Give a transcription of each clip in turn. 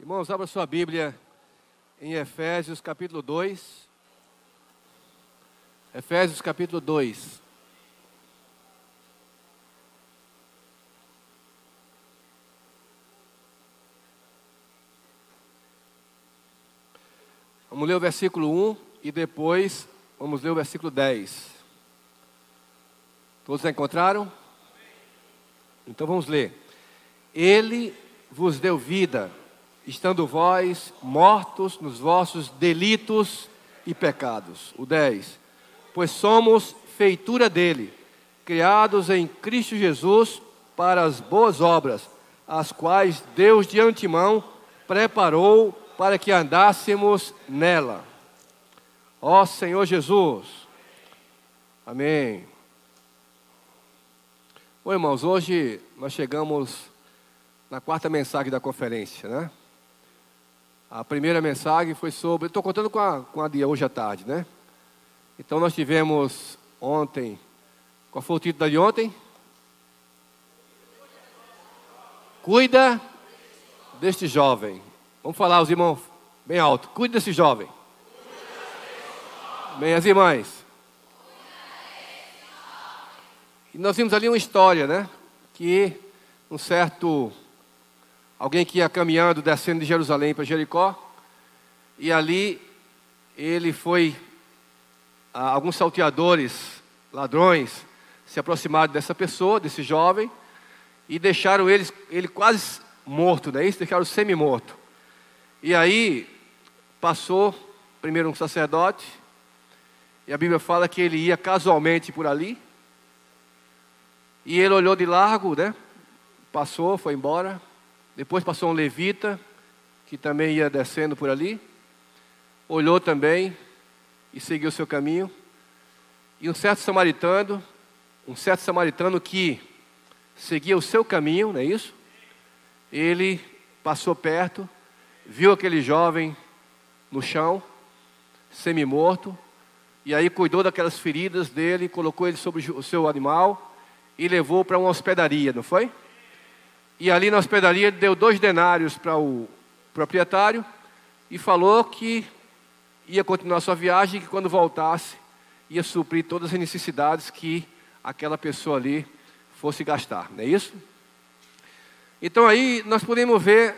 Irmãos, abra sua Bíblia em Efésios capítulo 2. Efésios capítulo 2. Vamos ler o versículo 1 e depois vamos ler o versículo 10. Todos já encontraram? Então vamos ler. Ele vos deu vida, estando vós mortos nos vossos delitos e pecados. O 10. Pois somos feitura dele, criados em Cristo Jesus para as boas obras, as quais Deus de antemão preparou para que andássemos nela. Ó Senhor Jesus. Amém. Bom, irmãos, hoje nós chegamos na quarta mensagem da conferência, né? A primeira mensagem foi sobre... Estou contando com a de hoje à tarde, né? Então nós tivemos ontem... Qual foi o título da de ontem? Cuida deste jovem. Vamos falar, os irmãos, bem alto. Cuida desse jovem. Bem, as irmãs. E nós vimos ali uma história, né? Que um certo... Alguém que ia caminhando, descendo de Jerusalém para Jericó. E ali ele foi... alguns salteadores, ladrões, se aproximaram dessa pessoa, desse jovem. E deixaram ele quase morto, né? Isso, deixaram semi-morto. E aí passou primeiro um sacerdote. E a Bíblia fala que ele ia casualmente por ali. E ele olhou de largo, né? Passou, foi embora. Depois passou um levita, que também ia descendo por ali. Olhou também e seguiu o seu caminho. E um certo samaritano que seguia o seu caminho, não é isso? Ele passou perto, viu aquele jovem no chão, semi-morto. E aí cuidou daquelas feridas dele, colocou ele sobre o seu animal e levou para uma hospedaria, não foi? E ali na hospedaria ele deu 2 denários para o proprietário e falou que ia continuar sua viagem e que quando voltasse ia suprir todas as necessidades que aquela pessoa ali fosse gastar, não é isso? Então aí nós podemos ver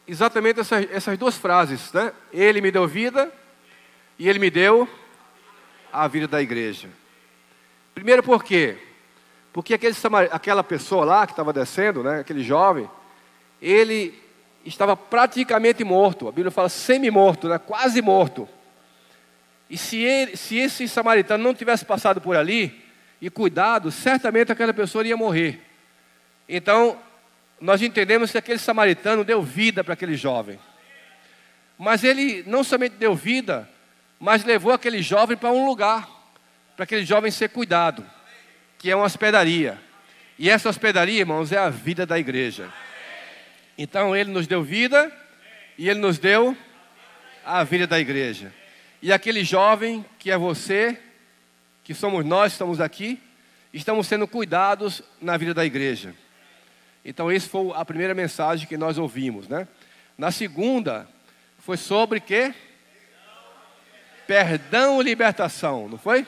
exatamente essas 2 frases, né? Ele me deu vida e ele me deu a vida da igreja. Primeiro por quê? Porque aquela pessoa lá que estava descendo, né, aquele jovem, ele estava praticamente morto. A Bíblia fala semi-morto, né, quase morto. E se esse samaritano não tivesse passado por ali e cuidado, certamente aquela pessoa ia morrer. Então, nós entendemos que aquele samaritano deu vida para aquele jovem. Mas ele não somente deu vida, mas levou aquele jovem para um lugar, para aquele jovem ser cuidado, que é uma hospedaria. E essa hospedaria, irmãos, é a vida da igreja. Então ele nos deu vida e ele nos deu a vida da igreja. E aquele jovem que é você, que somos nós que estamos aqui, estamos sendo cuidados na vida da igreja. Então essa foi a primeira mensagem que nós ouvimos, né? Na segunda, foi sobre quê? Perdão e libertação, não foi?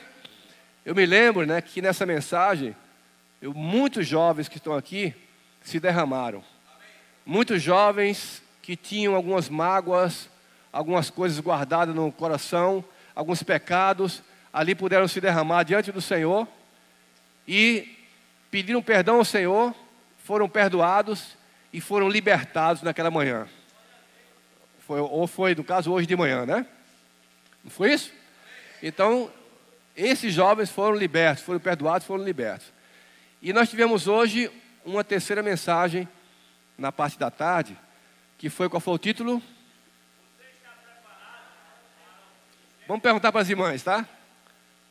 Eu me lembro, né, que nessa mensagem, muitos jovens que estão aqui se derramaram. Muitos jovens que tinham algumas mágoas, algumas coisas guardadas no coração, alguns pecados, ali puderam se derramar diante do Senhor e pediram perdão ao Senhor, foram perdoados e foram libertados naquela manhã. Foi, no caso, hoje de manhã, né? Não foi isso? Então... esses jovens foram libertos, foram perdoados, foram libertos. E nós tivemos hoje uma terceira mensagem, na parte da tarde, que foi, qual foi o título? Vamos perguntar para as irmãs, tá?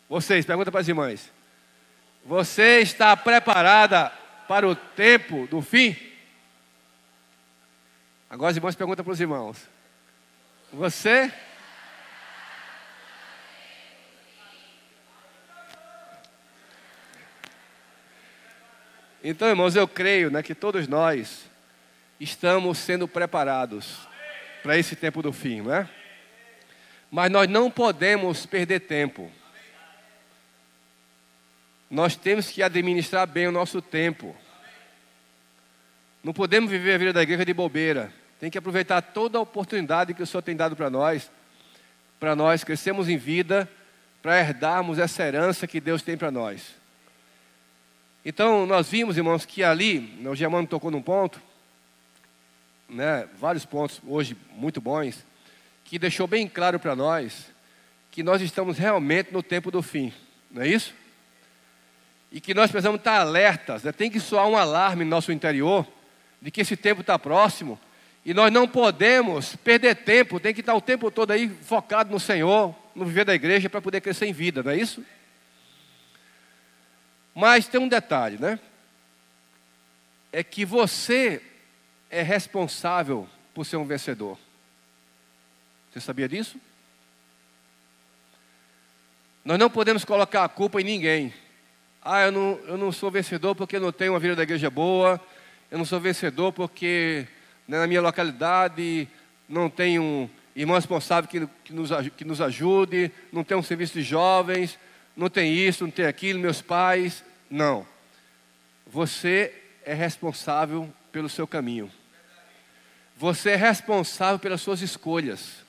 Vocês, pergunta para as irmãs. Você está preparada para o tempo do fim? Agora as irmãs perguntam para os irmãos. Você... Então, irmãos, eu creio, né, que todos nós estamos sendo preparados para esse tempo do fim, não é? Mas nós não podemos perder tempo. Nós temos que administrar bem o nosso tempo. Não podemos viver a vida da igreja de bobeira. Tem que aproveitar toda a oportunidade que o Senhor tem dado para nós crescermos em vida, para herdarmos essa herança que Deus tem para nós. Então, nós vimos, irmãos, que ali, o Germano tocou num ponto, né, vários pontos hoje muito bons, que deixou bem claro para nós que nós estamos realmente no tempo do fim, não é isso? E que nós precisamos estar alertas, né? Tem que soar um alarme no nosso interior, de que esse tempo está próximo, e nós não podemos perder tempo, tem que estar o tempo todo aí focado no Senhor, no viver da igreja, para poder crescer em vida, não é isso? Mas tem um detalhe, né? É que você é responsável por ser um vencedor. Você sabia disso? Nós não podemos colocar a culpa em ninguém. Eu não sou vencedor porque eu não tenho uma vida da igreja boa. Eu não sou vencedor porque na minha localidade não tem um irmão responsável que nos ajude. Não tem um serviço de jovens. Não tem isso, não tem aquilo, meus pais. Não. Você é responsável pelo seu caminho. Você é responsável pelas suas escolhas.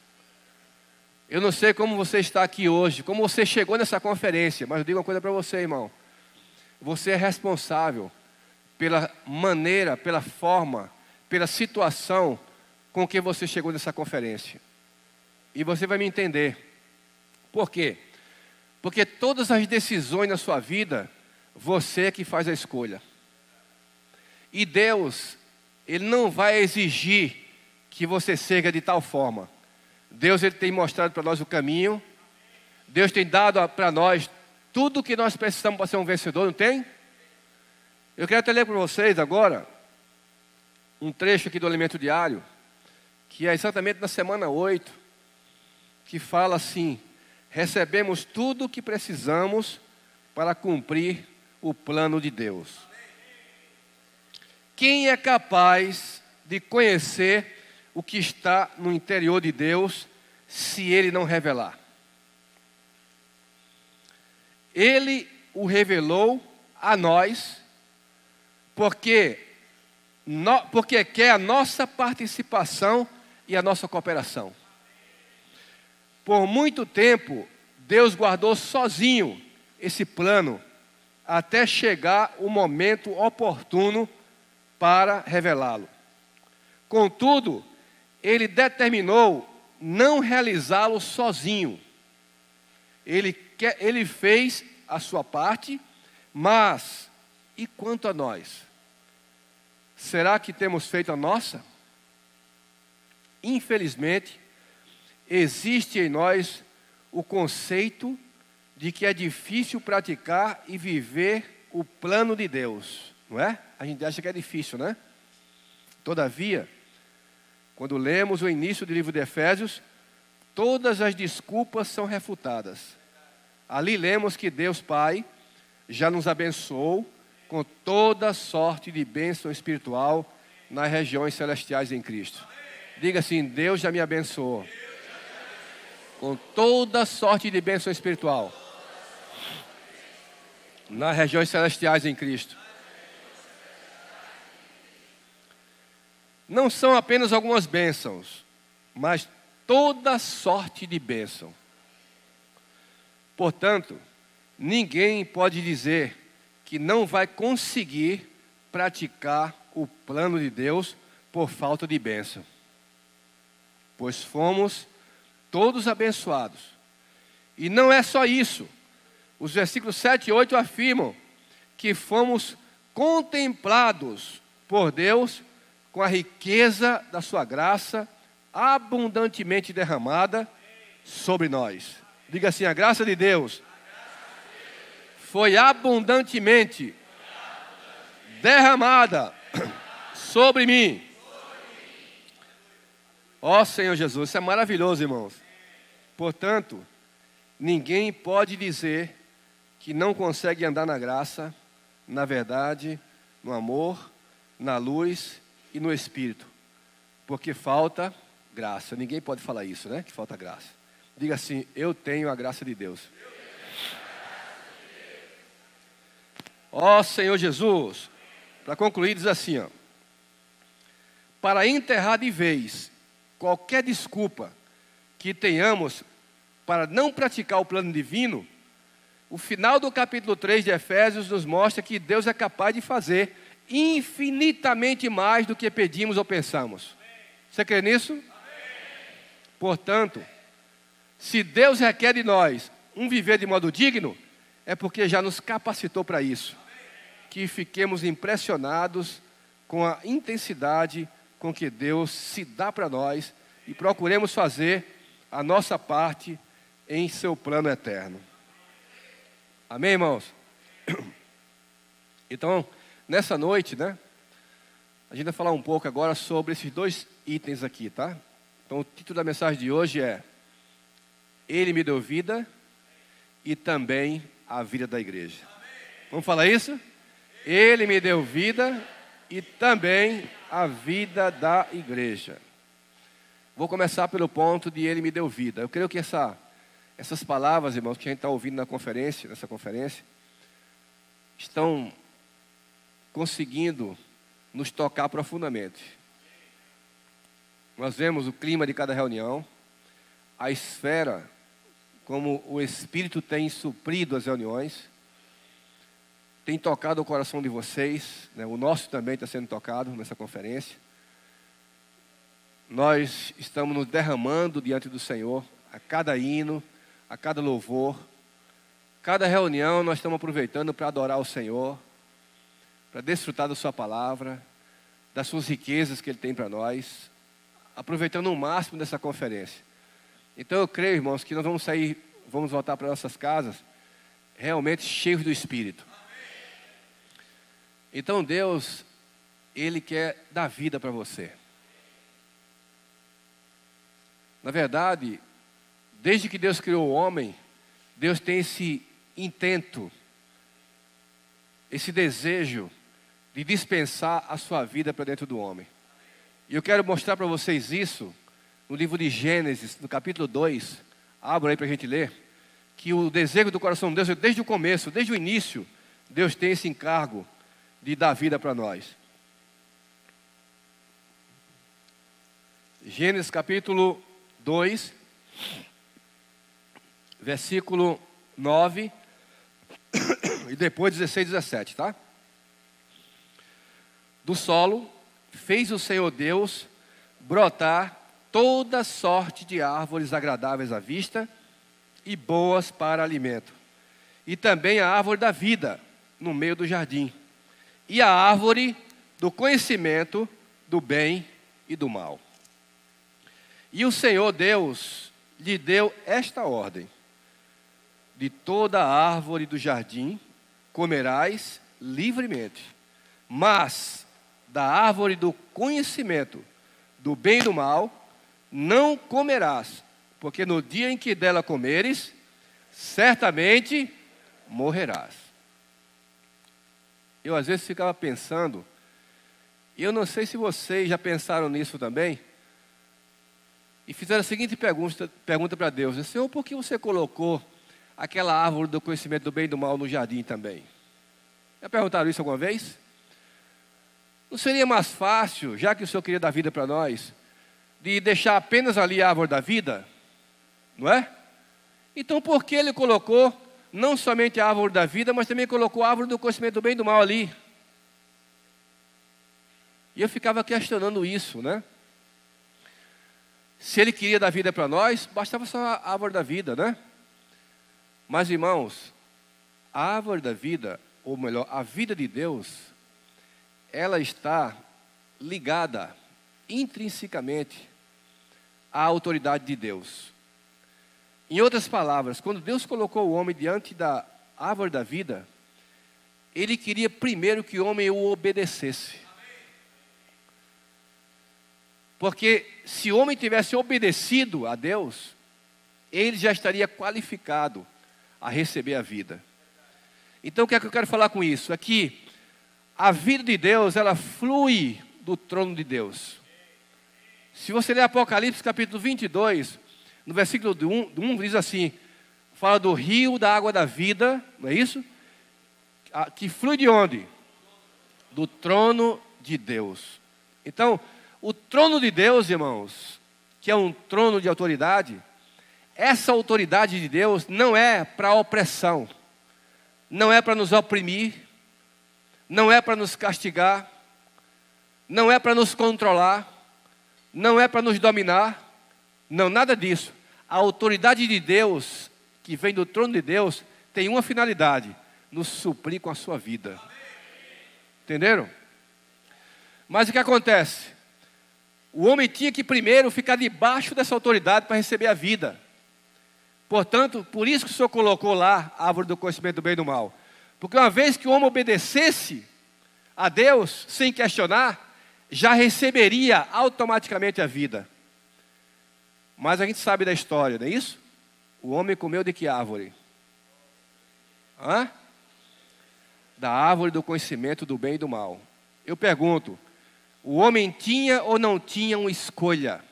Eu não sei como você está aqui hoje, como você chegou nessa conferência, mas eu digo uma coisa para você, irmão. Você é responsável pela maneira, pela forma, pela situação com que você chegou nessa conferência. E você vai me entender. Por quê? Porque todas as decisões na sua vida, você é que faz a escolha. E Deus, Ele não vai exigir que você seja de tal forma. Deus, Ele tem mostrado para nós o caminho. Deus tem dado para nós tudo o que nós precisamos para ser um vencedor, não tem? Eu quero até ler para vocês agora um trecho aqui do Alimento Diário, que é exatamente na semana 8, que fala assim: recebemos tudo o que precisamos para cumprir o plano de Deus. Quem é capaz de conhecer o que está no interior de Deus, se Ele não revelar? Ele o revelou a nós, porque quer a nossa participação e a nossa cooperação. Por muito tempo, Deus guardou sozinho esse plano, até chegar o momento oportuno para revelá-lo. Contudo, Ele determinou não realizá-lo sozinho. Ele fez a sua parte, mas e quanto a nós? Será que temos feito a nossa? Infelizmente, existe em nós o conceito de que é difícil praticar e viver o plano de Deus, não é? A gente acha que é difícil, né? Todavia, quando lemos o início do livro de Efésios, todas as desculpas são refutadas. Ali lemos que Deus Pai já nos abençoou com toda sorte de bênção espiritual nas regiões celestiais em Cristo. Diga assim: Deus já me abençoou com toda sorte de bênção espiritual nas regiões celestiais em Cristo. Não são apenas algumas bênçãos, mas toda sorte de bênção. Portanto, ninguém pode dizer que não vai conseguir praticar o plano de Deus por falta de bênção. Pois fomos todos abençoados. E não é só isso. Os versículos 7 e 8 afirmam que fomos contemplados por Deus com a riqueza da sua graça abundantemente derramada sobre nós. Diga assim: a graça de Deus foi abundantemente derramada sobre mim. Ó Senhor Jesus, isso é maravilhoso, irmãos. Portanto, ninguém pode dizer que não consegue andar na graça, na verdade, no amor, na luz e no Espírito, porque falta graça. Ninguém pode falar isso, né? Que falta graça. Diga assim: eu tenho a graça de Deus. Ó Senhor Jesus. Para concluir, diz assim, ó: para enterrar de vez qualquer desculpa que tenhamos para não praticar o plano divino, o final do capítulo 3 de Efésios nos mostra que Deus é capaz de fazer infinitamente mais do que pedimos ou pensamos. Você crê nisso? Portanto, se Deus requer de nós um viver de modo digno, é porque já nos capacitou para isso. Que fiquemos impressionados com a intensidade com que Deus se dá para nós e procuremos fazer a nossa parte em seu plano eterno. Amém, irmãos? Então, nessa noite, né, a gente vai falar um pouco agora sobre esses dois itens aqui, tá? Então, o título da mensagem de hoje é: Ele me deu vida e também a vida da igreja. Vamos falar isso? Ele me deu vida e também a vida da igreja. Vou começar pelo ponto de Ele me deu vida. Eu creio que essas palavras, irmãos, que a gente está ouvindo nessa conferência, estão conseguindo nos tocar profundamente. Nós vemos o clima de cada reunião, a esfera, como o Espírito tem suprido as reuniões, tem tocado o coração de vocês, né? O nosso também está sendo tocado nessa conferência. Nós estamos nos derramando diante do Senhor, a cada hino, a cada louvor, cada reunião nós estamos aproveitando para adorar o Senhor, para desfrutar da sua palavra, das suas riquezas que Ele tem para nós, aproveitando o máximo dessa conferência. Então eu creio, irmãos, que nós vamos voltar para nossas casas realmente cheios do Espírito. Então Deus, Ele quer dar vida para você. Na verdade, desde que Deus criou o homem, Deus tem esse intento, esse desejo de dispensar a sua vida para dentro do homem. E eu quero mostrar para vocês isso no livro de Gênesis, no capítulo 2. Abra aí para a gente ler. Que o desejo do coração de Deus, desde o começo, desde o início, Deus tem esse encargo de dar vida para nós. Gênesis capítulo 2, versículo 9 e depois 16 e 17, tá? Do solo fez o Senhor Deus brotar toda sorte de árvores agradáveis à vista e boas para alimento, e também a árvore da vida no meio do jardim, e a árvore do conhecimento do bem e do mal. E o Senhor Deus lhe deu esta ordem: de toda a árvore do jardim comerás livremente, mas da árvore do conhecimento do bem e do mal não comerás, porque no dia em que dela comeres, certamente morrerás. Eu às vezes ficava pensando, e eu não sei se vocês já pensaram nisso também, e fizeram a seguinte pergunta para Deus: Senhor, por que você colocou aquela árvore do conhecimento do bem e do mal no jardim também? Já perguntaram isso alguma vez? Não seria mais fácil, já que o Senhor queria dar vida para nós, de deixar apenas ali a árvore da vida? Não é? Então por que Ele colocou não somente a árvore da vida, mas também colocou a árvore do conhecimento do bem e do mal ali? E eu ficava questionando isso, né? Se Ele queria dar vida para nós, bastava só a árvore da vida, né? Mas, irmãos, a árvore da vida, ou melhor, a vida de Deus, ela está ligada intrinsecamente à autoridade de Deus. Em outras palavras, quando Deus colocou o homem diante da árvore da vida, Ele queria primeiro que o homem o obedecesse. Porque se o homem tivesse obedecido a Deus, ele já estaria qualificado a receber a vida. Então o que é que eu quero falar com isso? É que a vida de Deus, ela flui do trono de Deus. Se você ler Apocalipse capítulo 22, no versículo do 1 diz assim, fala do rio da água da vida, não é isso? Que flui de onde? Do trono de Deus. Então, o trono de Deus, irmãos, que é um trono de autoridade, essa autoridade de Deus não é para opressão, não é para nos oprimir, não é para nos castigar, não é para nos controlar, não é para nos dominar, não, nada disso. A autoridade de Deus, que vem do trono de Deus, tem uma finalidade: nos suprir com a sua vida. Entenderam? Mas o que acontece? O homem tinha que primeiro ficar debaixo dessa autoridade para receber a vida. Portanto, por isso que o Senhor colocou lá a árvore do conhecimento do bem e do mal. Porque uma vez que o homem obedecesse a Deus, sem questionar, já receberia automaticamente a vida. Mas a gente sabe da história, não é isso? O homem comeu de que árvore? Da árvore do conhecimento do bem e do mal. Eu pergunto, o homem tinha ou não tinha uma escolha?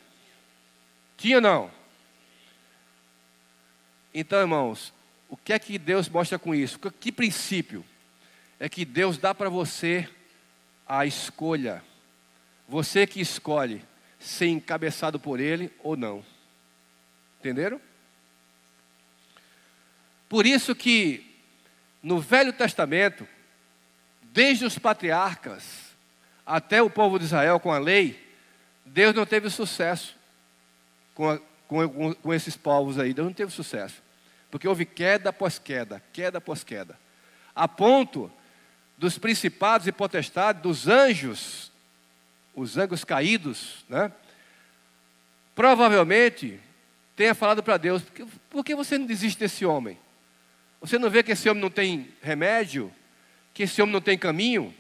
Tinha ou não? Então, irmãos, o que é que Deus mostra com isso? Que princípio? É que Deus dá para você a escolha. Você que escolhe ser encabeçado por Ele ou não. Entenderam? Por isso que no Velho Testamento, desde os patriarcas até o povo de Israel com a lei, Deus não teve sucesso com esses povos aí. Deus não teve sucesso. Porque houve queda após queda, queda após queda. A ponto dos principados e potestades, dos anjos, os anjos caídos, né? Provavelmente tenha falado para Deus, por que você não desiste desse homem? Você não vê que esse homem não tem remédio? Que esse homem não tem caminho?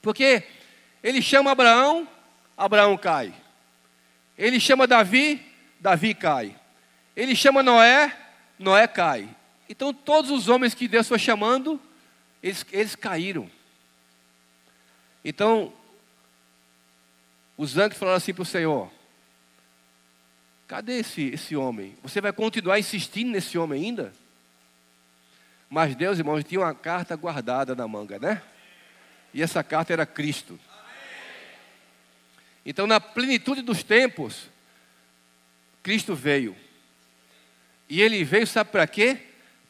Porque ele chama Abraão, Abraão cai. Ele chama Davi, Davi cai. Ele chama Noé, Noé cai. Então todos os homens que Deus foi chamando, eles caíram. Então, os anjos falaram assim para o Senhor, cadê esse homem? Você vai continuar insistindo nesse homem ainda? Mas Deus, irmãos, tinha uma carta guardada na manga, né? E essa carta era Cristo. Então, na plenitude dos tempos, Cristo veio. E Ele veio, sabe para quê?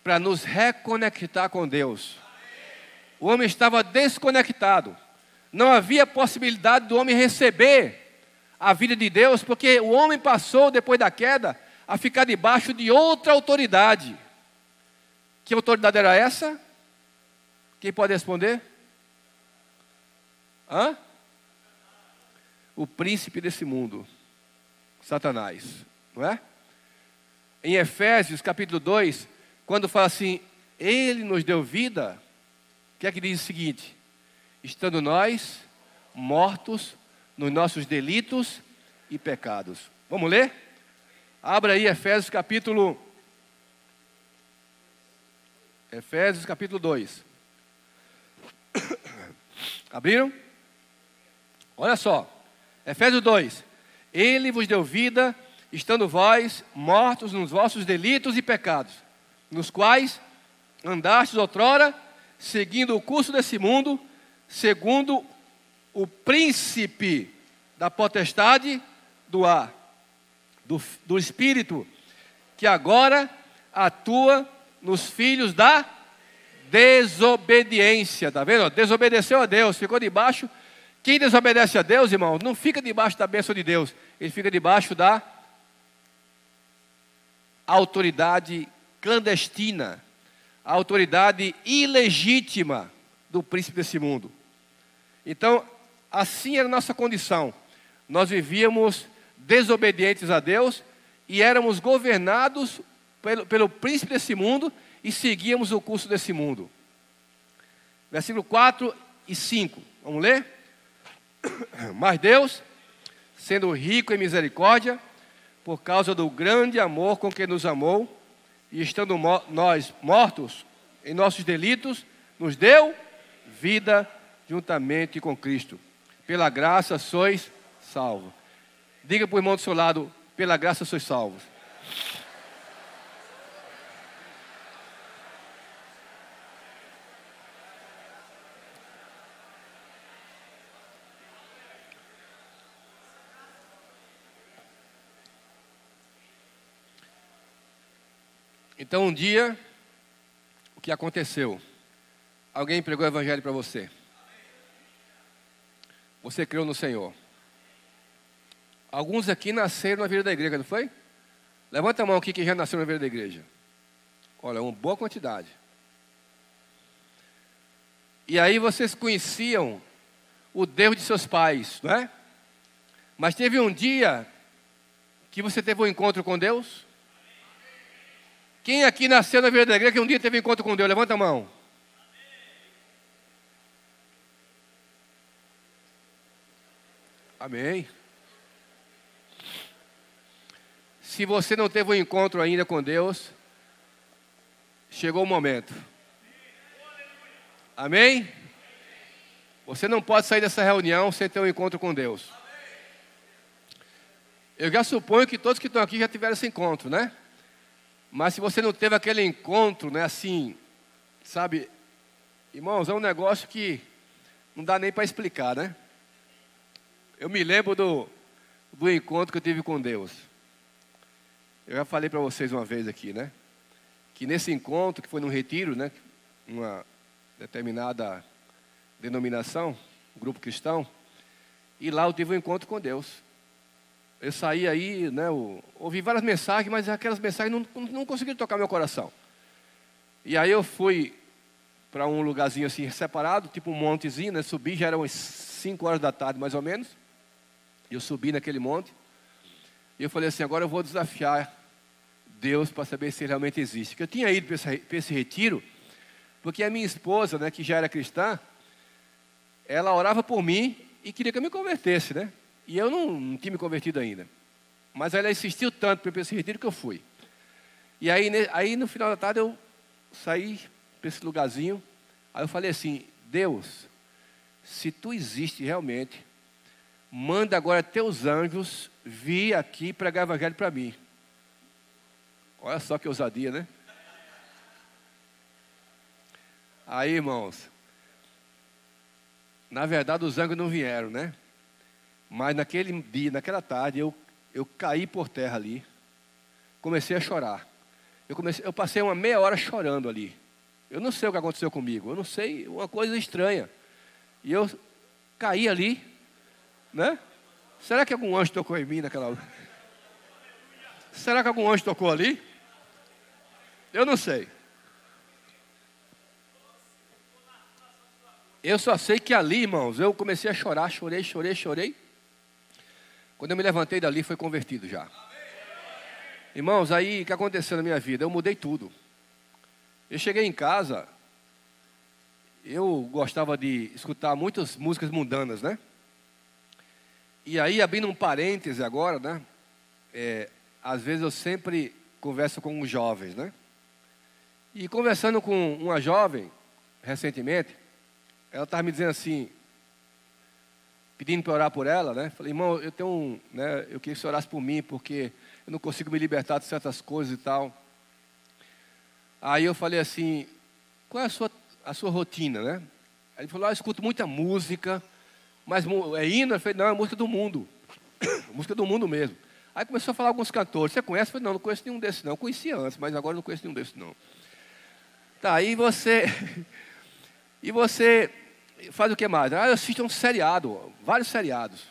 Para nos reconectar com Deus. O homem estava desconectado. Não havia possibilidade do homem receber a vida de Deus, porque o homem passou, depois da queda, a ficar debaixo de outra autoridade. Que autoridade era essa? Quem pode responder? O príncipe desse mundo, Satanás, não é? Em Efésios capítulo 2, quando fala assim, Ele nos deu vida, o que é que diz o seguinte? Estando nós mortos nos nossos delitos e pecados. Vamos ler? Abra aí Efésios capítulo 2. Abriram? Olha só. Efésios 2. Ele vos deu vida, estando vós mortos nos vossos delitos e pecados, nos quais andastes outrora, seguindo o curso desse mundo, segundo o príncipe da potestade do ar, do espírito, que agora atua nos filhos da desobediência. Está vendo? Desobedeceu a Deus, ficou debaixo. Quem desobedece a Deus, irmão, não fica debaixo da bênção de Deus. Ele fica debaixo da autoridade clandestina, a autoridade ilegítima do príncipe desse mundo. Então, assim era a nossa condição. Nós vivíamos desobedientes a Deus e éramos governados pelo príncipe desse mundo e seguíamos o curso desse mundo. Versículo 4 e 5. Vamos ler? Mas Deus, sendo rico em misericórdia, por causa do grande amor com que nos amou, e estando nós mortos em nossos delitos, nos deu vida juntamente com Cristo. Pela graça sois salvos. Diga para o irmão do seu lado, pela graça sois salvos. Então um dia, o que aconteceu? Alguém pregou o evangelho para você. Você creu no Senhor. Alguns aqui nasceram na vida da igreja, não foi? Levanta a mão aqui quem já nasceu na vida da igreja. Olha, uma boa quantidade. E aí vocês conheciam o Deus de seus pais, não é? Mas teve um dia que você teve um encontro com Deus? Quem aqui nasceu na vida da igreja que um dia teve um encontro com Deus? Levanta a mão. Amém. Se você não teve um encontro ainda com Deus, chegou o momento. Amém? Você não pode sair dessa reunião sem ter um encontro com Deus. Eu já suponho que todos que estão aqui já tiveram esse encontro, né? Mas se você não teve aquele encontro, né, assim, sabe, irmãos, é um negócio que não dá nem para explicar, né? Eu me lembro do encontro que eu tive com Deus. Eu já falei para vocês uma vez aqui, né? Que nesse encontro, que foi num retiro, né? Uma determinada denominação, um grupo cristão, e lá eu tive um encontro com Deus. Eu saí aí, né? Ouvi várias mensagens, mas aquelas mensagens não conseguiram tocar meu coração. E aí eu fui para um lugarzinho assim separado, tipo um montezinho, né? Subi, já eram umas 5 horas da tarde mais ou menos. Eu subi naquele monte. E eu falei assim, agora eu vou desafiar Deus para saber se ele realmente existe. Porque eu tinha ido para esse retiro, porque a minha esposa, né, que já era cristã, ela orava por mim e queria que eu me convertesse, né? E eu não tinha me convertido ainda. Mas ela insistiu tanto para esse retiro que eu fui. E aí no final da tarde eu saí para esse lugarzinho. Aí eu falei assim, Deus, se tu existe realmente, manda agora teus anjos vir aqui pregar o evangelho para mim. Olha só que ousadia, né? Aí, irmãos, na verdade os anjos não vieram, né? Mas naquele dia, naquela tarde, eu caí por terra ali. Comecei a chorar. Eu passei uma meia hora chorando ali. Eu não sei o que aconteceu comigo. Eu não sei, uma coisa estranha. E eu caí ali, né? Será que algum anjo tocou em mim naquela hora? Será que algum anjo tocou ali? Eu não sei. Eu só sei que ali, irmãos, eu comecei a chorar, chorei. Quando eu me levantei dali, foi convertido já. Irmãos, aí o que aconteceu na minha vida? Eu mudei tudo. Eu cheguei em casa, eu gostava de escutar muitas músicas mundanas, né? E aí, abrindo um parêntese agora, né? Às vezes eu sempre converso com os jovens, né? E conversando com uma jovem, recentemente, ela estava me dizendo assim, pedindo para orar por ela, né? Falei, irmão, eu queria que você orasse por mim, porque eu não consigo me libertar de certas coisas e tal. Aí eu falei assim, qual é a sua rotina, né? Aí ele falou, eu escuto muita música, mas é hino? Eu falei, não, é música do mundo. Música do mundo mesmo. Aí começou a falar alguns cantores, você conhece? Eu falei, não conheço nenhum desses não. Eu conhecia antes, mas agora não conheço nenhum desses não. Tá, e você faz o que mais? Eu assisto um seriado, vários seriados.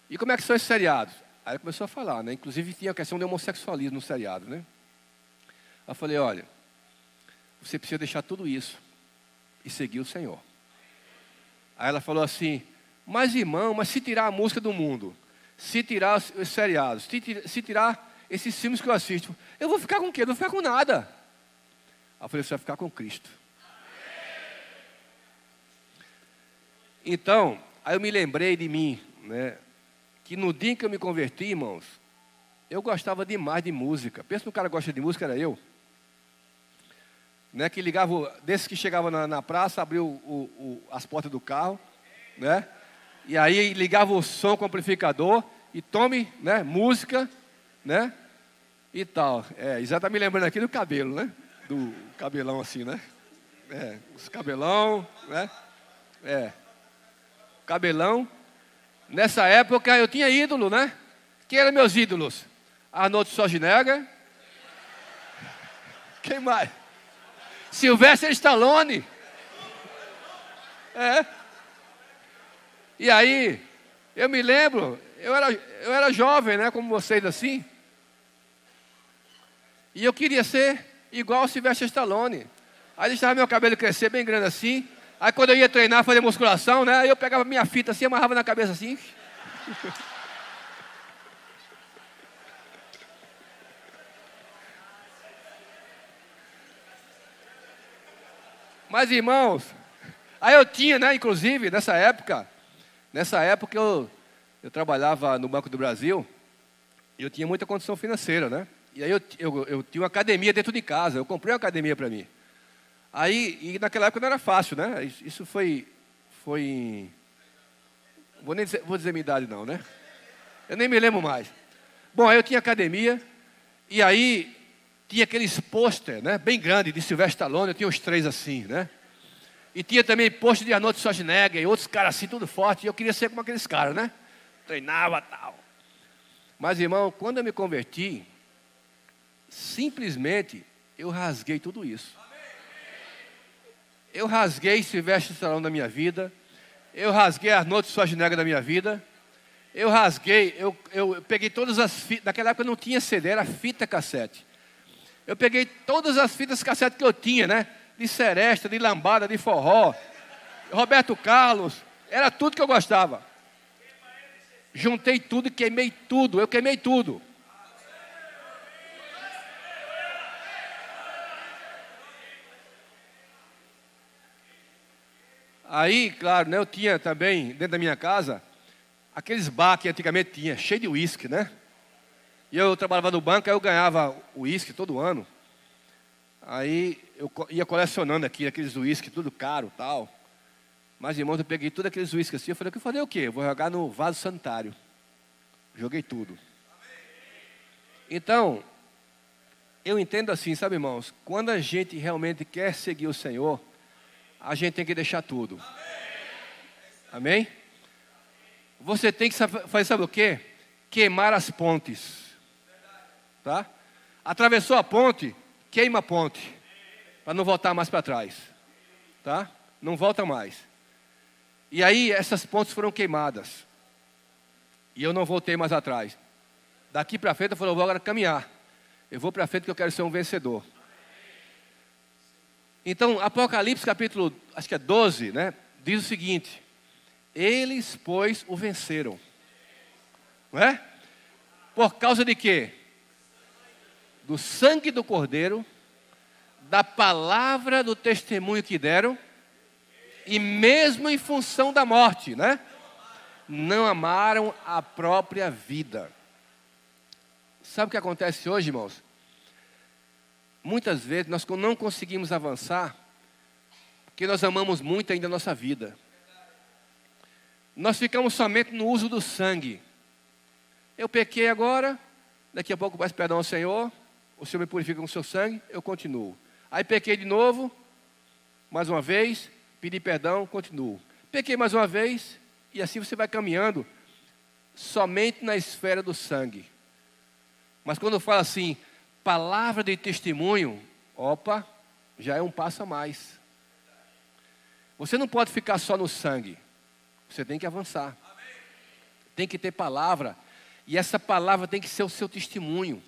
E como é que são esses seriados? Aí começou a falar, né? Inclusive tinha a questão do homossexualismo no seriado, né? Eu falei, olha, você precisa deixar tudo isso e seguir o Senhor. Aí ela falou assim, mas irmão, mas se tirar a música do mundo, se tirar os seriados, se tirar esses filmes que eu assisto, eu vou ficar com o quê? Eu não vou ficar com nada. Aí eu falei, você vai ficar com Cristo. Então, aí eu me lembrei de mim, né? Que no dia em que eu me converti, irmãos, eu gostava demais de música. Pensa no cara que gosta de música, era eu. Né? Que ligava, desses que chegava na praça, abriu as portas do carro, né? E aí ligava o som com o amplificador e tome, né, música, né, e tal. Isa está me lembrando aqui do cabelo, né? Do cabelão assim, né? Os cabelão, né? Cabelão. Nessa época eu tinha ídolo, né? Quem eram meus ídolos? Arnold Schwarzenegger. Quem mais? Sylvester Stallone. E aí, eu me lembro, eu era jovem, né? Como vocês assim. E eu queria ser igual ao Sylvester Stallone. Aí deixava meu cabelo crescer bem grande assim. Aí quando eu ia treinar, fazer musculação, né? Aí eu pegava minha fita assim, amarrava na cabeça assim. Mas irmãos, aí eu tinha, né? Inclusive, nessa época eu trabalhava no Banco do Brasil. E eu tinha muita condição financeira, né? E aí eu tinha uma academia dentro de casa. Eu comprei uma academia para mim. Aí, e naquela época não era fácil, né? Isso foi vou dizer minha idade não, né? Eu nem me lembro mais. Bom, aí eu tinha academia, e aí tinha aqueles pôster, né? Bem grande, de Sylvester Stallone, eu tinha uns 3 assim, né? E tinha também pôster de Arnold Schwarzenegger, e outros caras assim, tudo forte, e eu queria ser como aqueles caras, né? Treinava e tal. Mas, irmão, quando eu me converti, simplesmente eu rasguei tudo isso. Eu rasguei Sylvester Stallone da minha vida. Eu rasguei Arnold Schwarzenegger da minha vida. Eu rasguei, eu peguei todas as fitas. Naquela época não tinha CD, era fita cassete. Eu peguei todas as fitas cassete que eu tinha, né? De seresta, de lambada, de forró, Roberto Carlos. Era tudo que eu gostava. Juntei tudo e queimei tudo. Eu queimei tudo. Aí, claro, né, eu tinha também, dentro da minha casa, aqueles bar que antigamente tinha, cheio de uísque, né? E eu trabalhava no banco, aí eu ganhava uísque todo ano. Aí eu ia colecionando aqui, aqueles uísque, tudo caro e tal. Mas, irmãos, eu peguei todos aqueles uísques assim, eu falei, eu falei o quê? Eu vou jogar no vaso sanitário. Joguei tudo. Então, eu entendo assim, sabe, irmãos? Quando a gente realmente quer seguir o Senhor, a gente tem que deixar tudo. Amém? Você tem que fazer, sabe o quê? Queimar as pontes. Tá? Atravessou a ponte, queima a ponte. Para não voltar mais para trás. Tá? Não volta mais. E aí essas pontes foram queimadas. E eu não voltei mais atrás. Daqui para frente eu falei, eu vou agora caminhar. Eu vou para frente porque eu quero ser um vencedor. Então, Apocalipse capítulo, acho que é 12, né? Diz o seguinte: eles, pois, o venceram. Não é? Por causa de quê? Do sangue do Cordeiro, da palavra do testemunho que deram, e mesmo em função da morte, né? Não amaram a própria vida. Sabe o que acontece hoje, irmãos? Muitas vezes nós não conseguimos avançar porque nós amamos muito ainda a nossa vida. Nós ficamos somente no uso do sangue. Eu pequei agora, daqui a pouco peço perdão ao Senhor, o Senhor me purifica com o seu sangue, eu continuo. Aí pequei de novo, mais uma vez, pedi perdão, continuo. Pequei mais uma vez, e assim você vai caminhando somente na esfera do sangue. Mas quando fala assim, palavra de testemunho, opa, já é um passo a mais. Você não pode ficar só no sangue. Você tem que avançar. Tem que ter palavra. E essa palavra tem que ser o seu testemunho.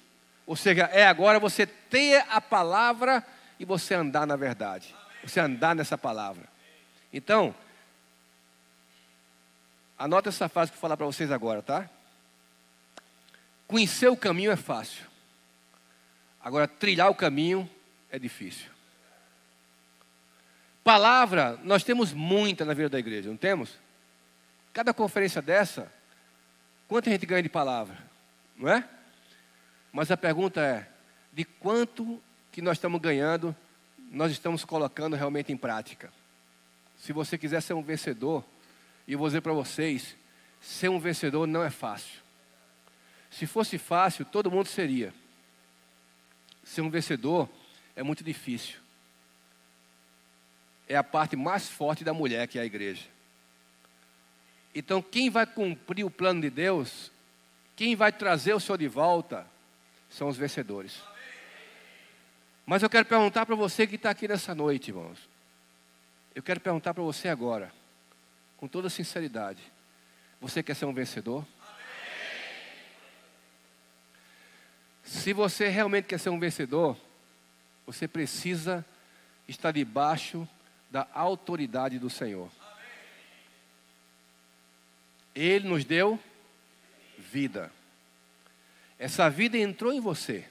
Ou seja, agora você ter a palavra e você andar na verdade. Você andar nessa palavra. Então, anota essa frase que eu vou falar para vocês agora, tá? Conhecer o caminho é fácil. Agora, trilhar o caminho é difícil. Palavra, nós temos muita na vida da igreja, não temos? Cada conferência dessa, quanto a gente ganha de palavra? Não é? Mas a pergunta é, de quanto que nós estamos ganhando, nós estamos colocando realmente em prática? Se você quiser ser um vencedor, e eu vou dizer para vocês, ser um vencedor não é fácil. Se fosse fácil, todo mundo seria. Ser um vencedor é muito difícil. É a parte mais forte da mulher, que é a igreja. Então, quem vai cumprir o plano de Deus, quem vai trazer o Senhor de volta, são os vencedores. Mas eu quero perguntar para você que está aqui nessa noite, irmãos. Eu quero perguntar para você agora, com toda sinceridade. Você quer ser um vencedor? Se você realmente quer ser um vencedor, você precisa estar debaixo da autoridade do Senhor. Ele nos deu vida. Essa vida entrou em você.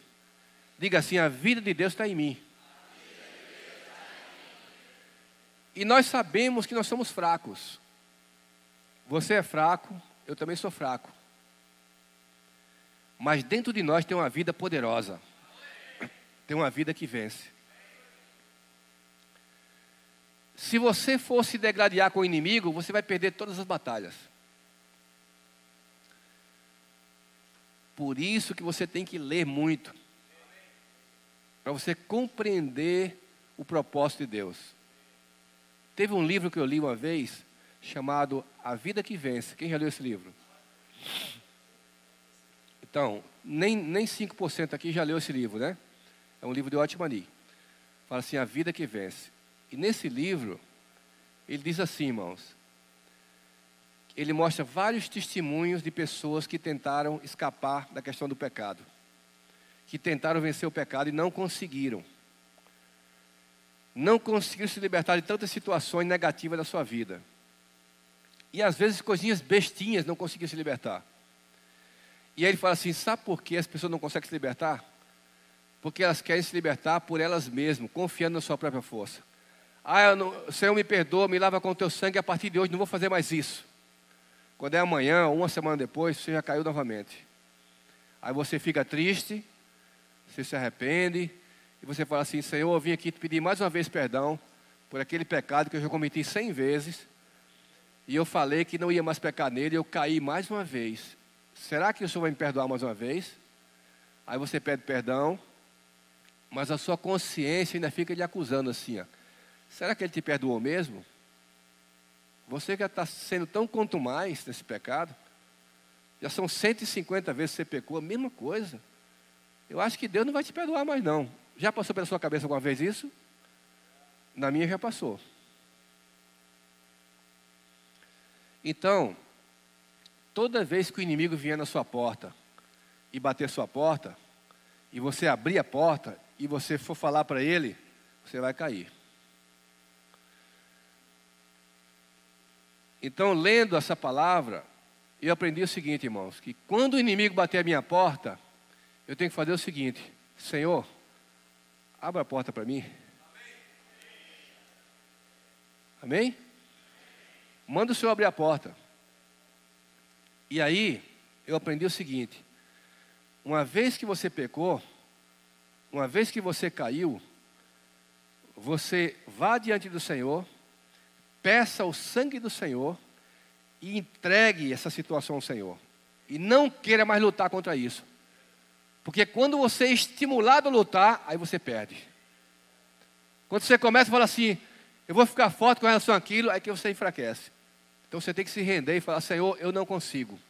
Diga assim: a vida de Deus está em mim. E nós sabemos que nós somos fracos. Você é fraco, eu também sou fraco. Mas dentro de nós tem uma vida poderosa. Tem uma vida que vence. Se você for se degradar com o inimigo, você vai perder todas as batalhas. Por isso que você tem que ler muito. Para você compreender o propósito de Deus. Teve um livro que eu li uma vez, chamado A Vida que Vence. Quem já leu esse livro? Então, nem 5% aqui já leu esse livro, né? É um livro de Otmani. Fala assim: A Vida que Vence. E nesse livro, ele diz assim, irmãos. Ele mostra vários testemunhos de pessoas que tentaram escapar da questão do pecado. Que tentaram vencer o pecado e não conseguiram. Não conseguiram se libertar de tantas situações negativas da sua vida. E às vezes coisinhas bestinhas não conseguiam se libertar. E aí ele fala assim: sabe por que as pessoas não conseguem se libertar? Porque elas querem se libertar por elas mesmas, confiando na sua própria força. Senhor, me perdoa, me lava com o teu sangue, a partir de hoje não vou fazer mais isso. Quando é amanhã, ou uma semana depois, você já caiu novamente. Aí você fica triste, você se arrepende, e você fala assim: Senhor, eu vim aqui te pedir mais uma vez perdão por aquele pecado que eu já cometi 100 vezes, e eu falei que não ia mais pecar nele, e eu caí mais uma vez. Será que o Senhor vai me perdoar mais uma vez? Aí você pede perdão, mas a sua consciência ainda fica lhe acusando assim, ó. Será que ele te perdoou mesmo? Você já está sendo tão contumaz nesse pecado. Já são 150 vezes que você pecou, a mesma coisa. Eu acho que Deus não vai te perdoar mais não. Já passou pela sua cabeça alguma vez isso? Na minha já passou. Então, toda vez que o inimigo vier na sua porta e bater sua porta, e você abrir a porta e você for falar para ele, você vai cair. Então, lendo essa palavra, eu aprendi o seguinte, irmãos, que quando o inimigo bater a minha porta, eu tenho que fazer o seguinte: Senhor, abra a porta para mim. Amém? Manda o Senhor abrir a porta. E aí, eu aprendi o seguinte: uma vez que você pecou, uma vez que você caiu, você vá diante do Senhor, peça o sangue do Senhor e entregue essa situação ao Senhor. E não queira mais lutar contra isso. Porque quando você é estimulado a lutar, aí você perde. Quando você começa a falar assim: eu vou ficar forte com relação àquilo, aí que você enfraquece. Então você tem que se render e falar: Senhor, eu não consigo.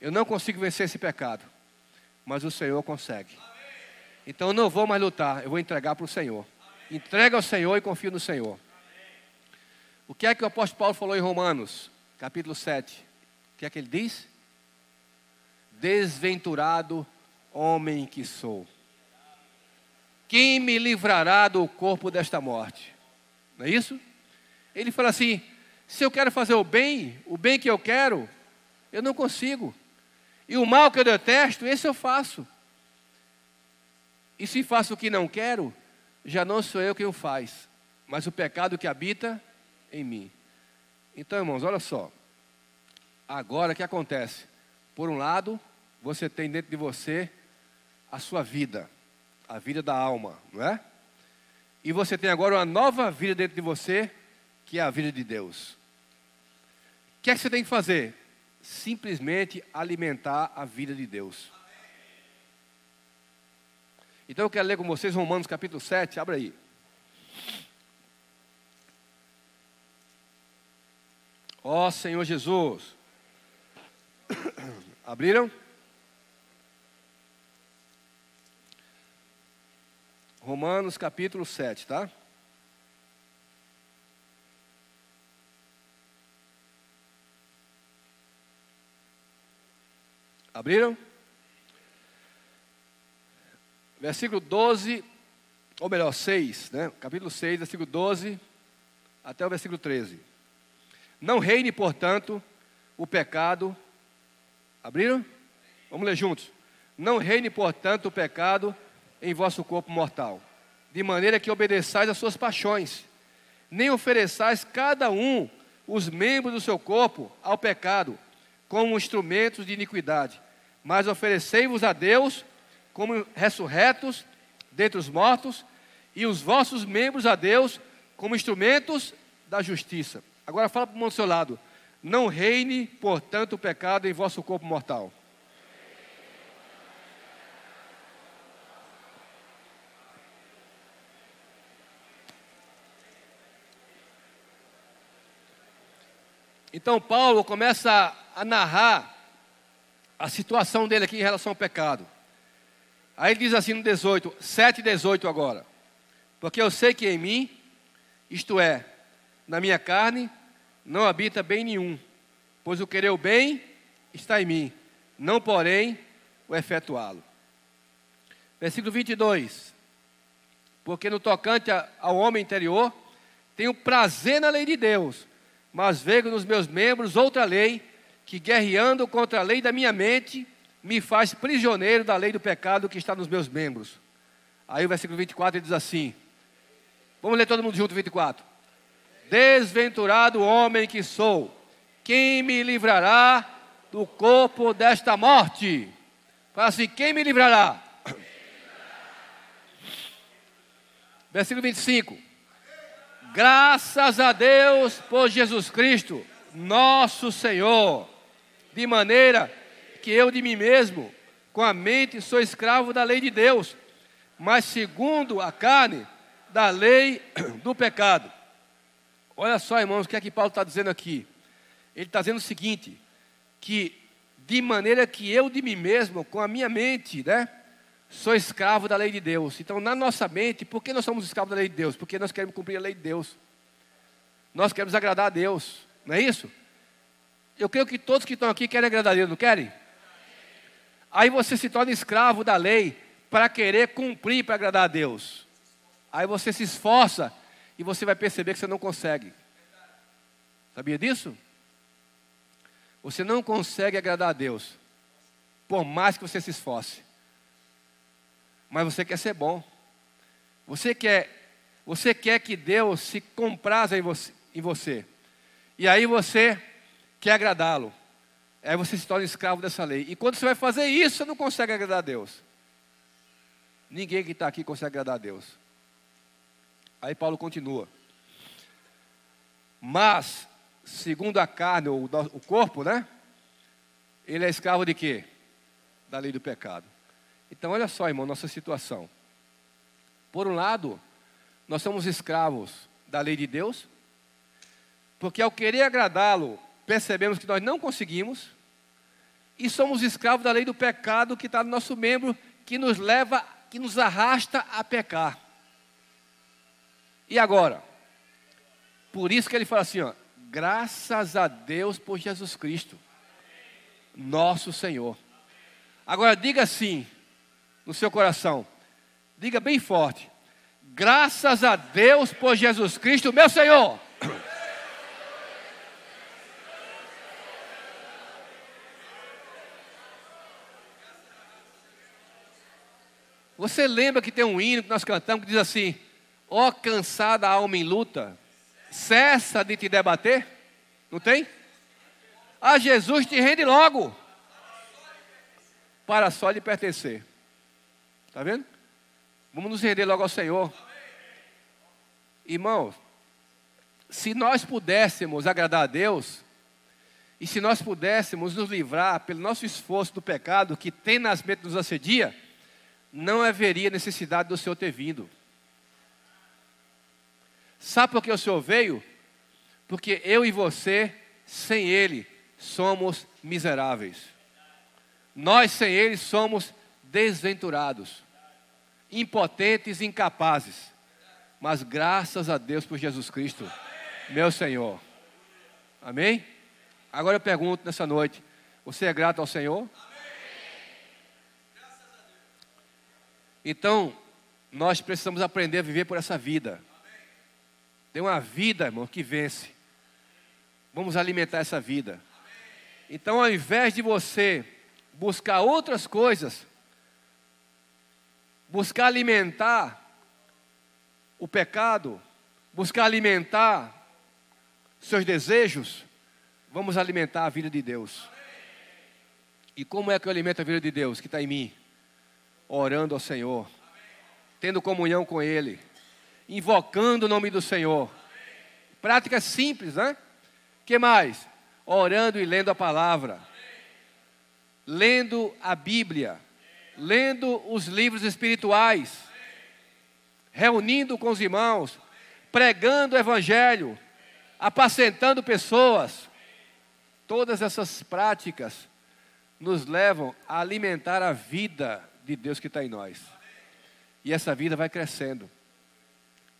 Eu não consigo vencer esse pecado. Mas o Senhor consegue. Então eu não vou mais lutar, eu vou entregar para o Senhor. Entrega ao Senhor e confio no Senhor. O que é que o apóstolo Paulo falou em Romanos, capítulo 7? O que é que ele diz? Desventurado homem que sou. Quem me livrará do corpo desta morte? Não é isso? Ele fala assim: se eu quero fazer o bem que eu quero, eu não consigo. E o mal que eu detesto, esse eu faço. E se faço o que não quero, já não sou eu quem o faz, mas o pecado que habita em mim. Então, irmãos, olha só. Agora o que acontece? Por um lado, você tem dentro de você a sua vida, a vida da alma, não é? E você tem agora uma nova vida dentro de você, que é a vida de Deus. O que é que você tem que fazer? simplesmente alimentar a vida de Deus. Então eu quero ler com vocês Romanos capítulo 7, abra aí. Ó Senhor Jesus. Abriram? Romanos capítulo 7, tá? Abriram? Versículo 12, ou melhor, 6, né? Capítulo 6, versículo 12 até o versículo 13. Não reine, portanto, o pecado. Abriram? Vamos ler juntos. Não reine, portanto, o pecado em vosso corpo mortal, de maneira que obedeçais às suas paixões, nem ofereçais cada um os membros do seu corpo ao pecado, como instrumentos de iniquidade, mas oferecei-vos a Deus como ressurretos dentre os mortos, e os vossos membros a Deus como instrumentos da justiça. Agora fala para o irmão do seu lado. Não reine, portanto, o pecado em vosso corpo mortal. Então Paulo começa a narrar a situação dele aqui em relação ao pecado. Aí ele diz assim no 18, 7:18 agora. Porque eu sei que em mim, isto é, na minha carne, não habita bem nenhum, pois o querer o bem está em mim, não porém o efetuá-lo. Versículo 22. Porque no tocante ao homem interior, tenho prazer na lei de Deus, mas vejo nos meus membros outra lei, que guerreando contra a lei da minha mente, me faz prisioneiro da lei do pecado que está nos meus membros. Aí o versículo 24 ele diz assim, vamos ler todo mundo junto, 24. Desventurado homem que sou, quem me livrará do corpo desta morte? Fala assim, quem me livrará? Versículo 25. Graças a Deus por Jesus Cristo, nosso Senhor, de maneira que eu de mim mesmo, com a mente, sou escravo da lei de Deus, mas segundo a carne, da lei do pecado. Olha só, irmãos, o que é que Paulo está dizendo aqui? Ele está dizendo o seguinte, que de maneira que eu de mim mesmo, com a minha mente, né, sou escravo da lei de Deus. Então, na nossa mente, por que nós somos escravos da lei de Deus? Porque nós queremos cumprir a lei de Deus. Nós queremos agradar a Deus, não é isso? Eu creio que todos que estão aqui querem agradar a Deus, não querem? Aí você se torna escravo da lei para querer cumprir, para agradar a Deus. Aí você se esforça e você vai perceber que você não consegue. Sabia disso? Você não consegue agradar a Deus, por mais que você se esforce. Mas você quer ser bom. Você quer que Deus se compraza em você. E aí você quer agradá-lo. Aí você se torna escravo dessa lei. E quando você vai fazer isso, você não consegue agradar a Deus. Ninguém que está aqui consegue agradar a Deus. Aí Paulo continua. Mas, segundo a carne, ou o corpo, né? Ele é escravo de quê? Da lei do pecado. Então, olha só, irmão, nossa situação. Por um lado, nós somos escravos da lei de Deus, porque ao querer agradá-lo, percebemos que nós não conseguimos, e somos escravos da lei do pecado que está no nosso membro, que nos leva, que nos arrasta a pecar. E agora? Por isso que ele fala assim, ó, graças a Deus por Jesus Cristo, nosso Senhor. Agora diga assim, no seu coração, diga bem forte, graças a Deus por Jesus Cristo, meu Senhor. Você lembra que tem um hino que nós cantamos que diz assim, ó cansada alma em luta, cessa de te debater? Não tem? A Jesus te rende logo, para só lhe pertencer. Está vendo? Vamos nos render logo ao Senhor. Irmãos, se nós pudéssemos agradar a Deus, E se nós pudéssemos nos livrar, pelo nosso esforço, do pecado que tenazmente nos assedia, não haveria necessidade do Senhor ter vindo. Sabe por que o Senhor veio? Porque eu e você, sem Ele, somos miseráveis. Nós, sem Ele, somos desventurados, impotentes e incapazes. Mas graças a Deus por Jesus Cristo, meu Senhor. Amém? Agora eu pergunto nessa noite, você é grato ao Senhor? Então, nós precisamos aprender a viver por essa vida. Tem uma vida, irmão, que vence. Vamos alimentar essa vida. Então, ao invés de você buscar outras coisas, buscar alimentar o pecado, buscar alimentar seus desejos, vamos alimentar a vida de Deus. E como é que eu alimento a vida de Deus que está em mim? Orando ao Senhor, tendo comunhão com Ele, invocando o nome do Senhor. Prática simples, né? O que mais? Orando e lendo a palavra, lendo a Bíblia, lendo os livros espirituais, reunindo com os irmãos, pregando o Evangelho, apacentando pessoas. Todas essas práticas nos levam a alimentar a vida de Deus que está em nós. E essa vida vai crescendo.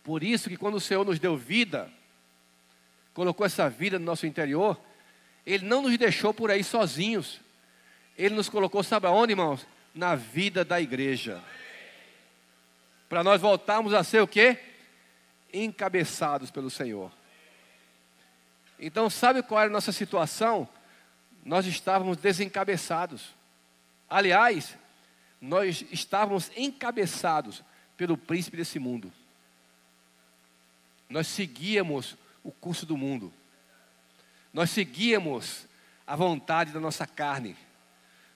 Por isso que quando o Senhor nos deu vida, colocou essa vida no nosso interior, Ele não nos deixou por aí sozinhos. Ele nos colocou, sabe aonde, irmãos? Na vida da igreja. Para nós voltarmos a ser o quê? Encabeçados pelo Senhor. Então, sabe qual era a nossa situação? Nós estávamos desencabeçados. Aliás, nós estávamos encabeçados pelo príncipe desse mundo. Nós seguíamos o curso do mundo. Nós seguíamos a vontade da nossa carne.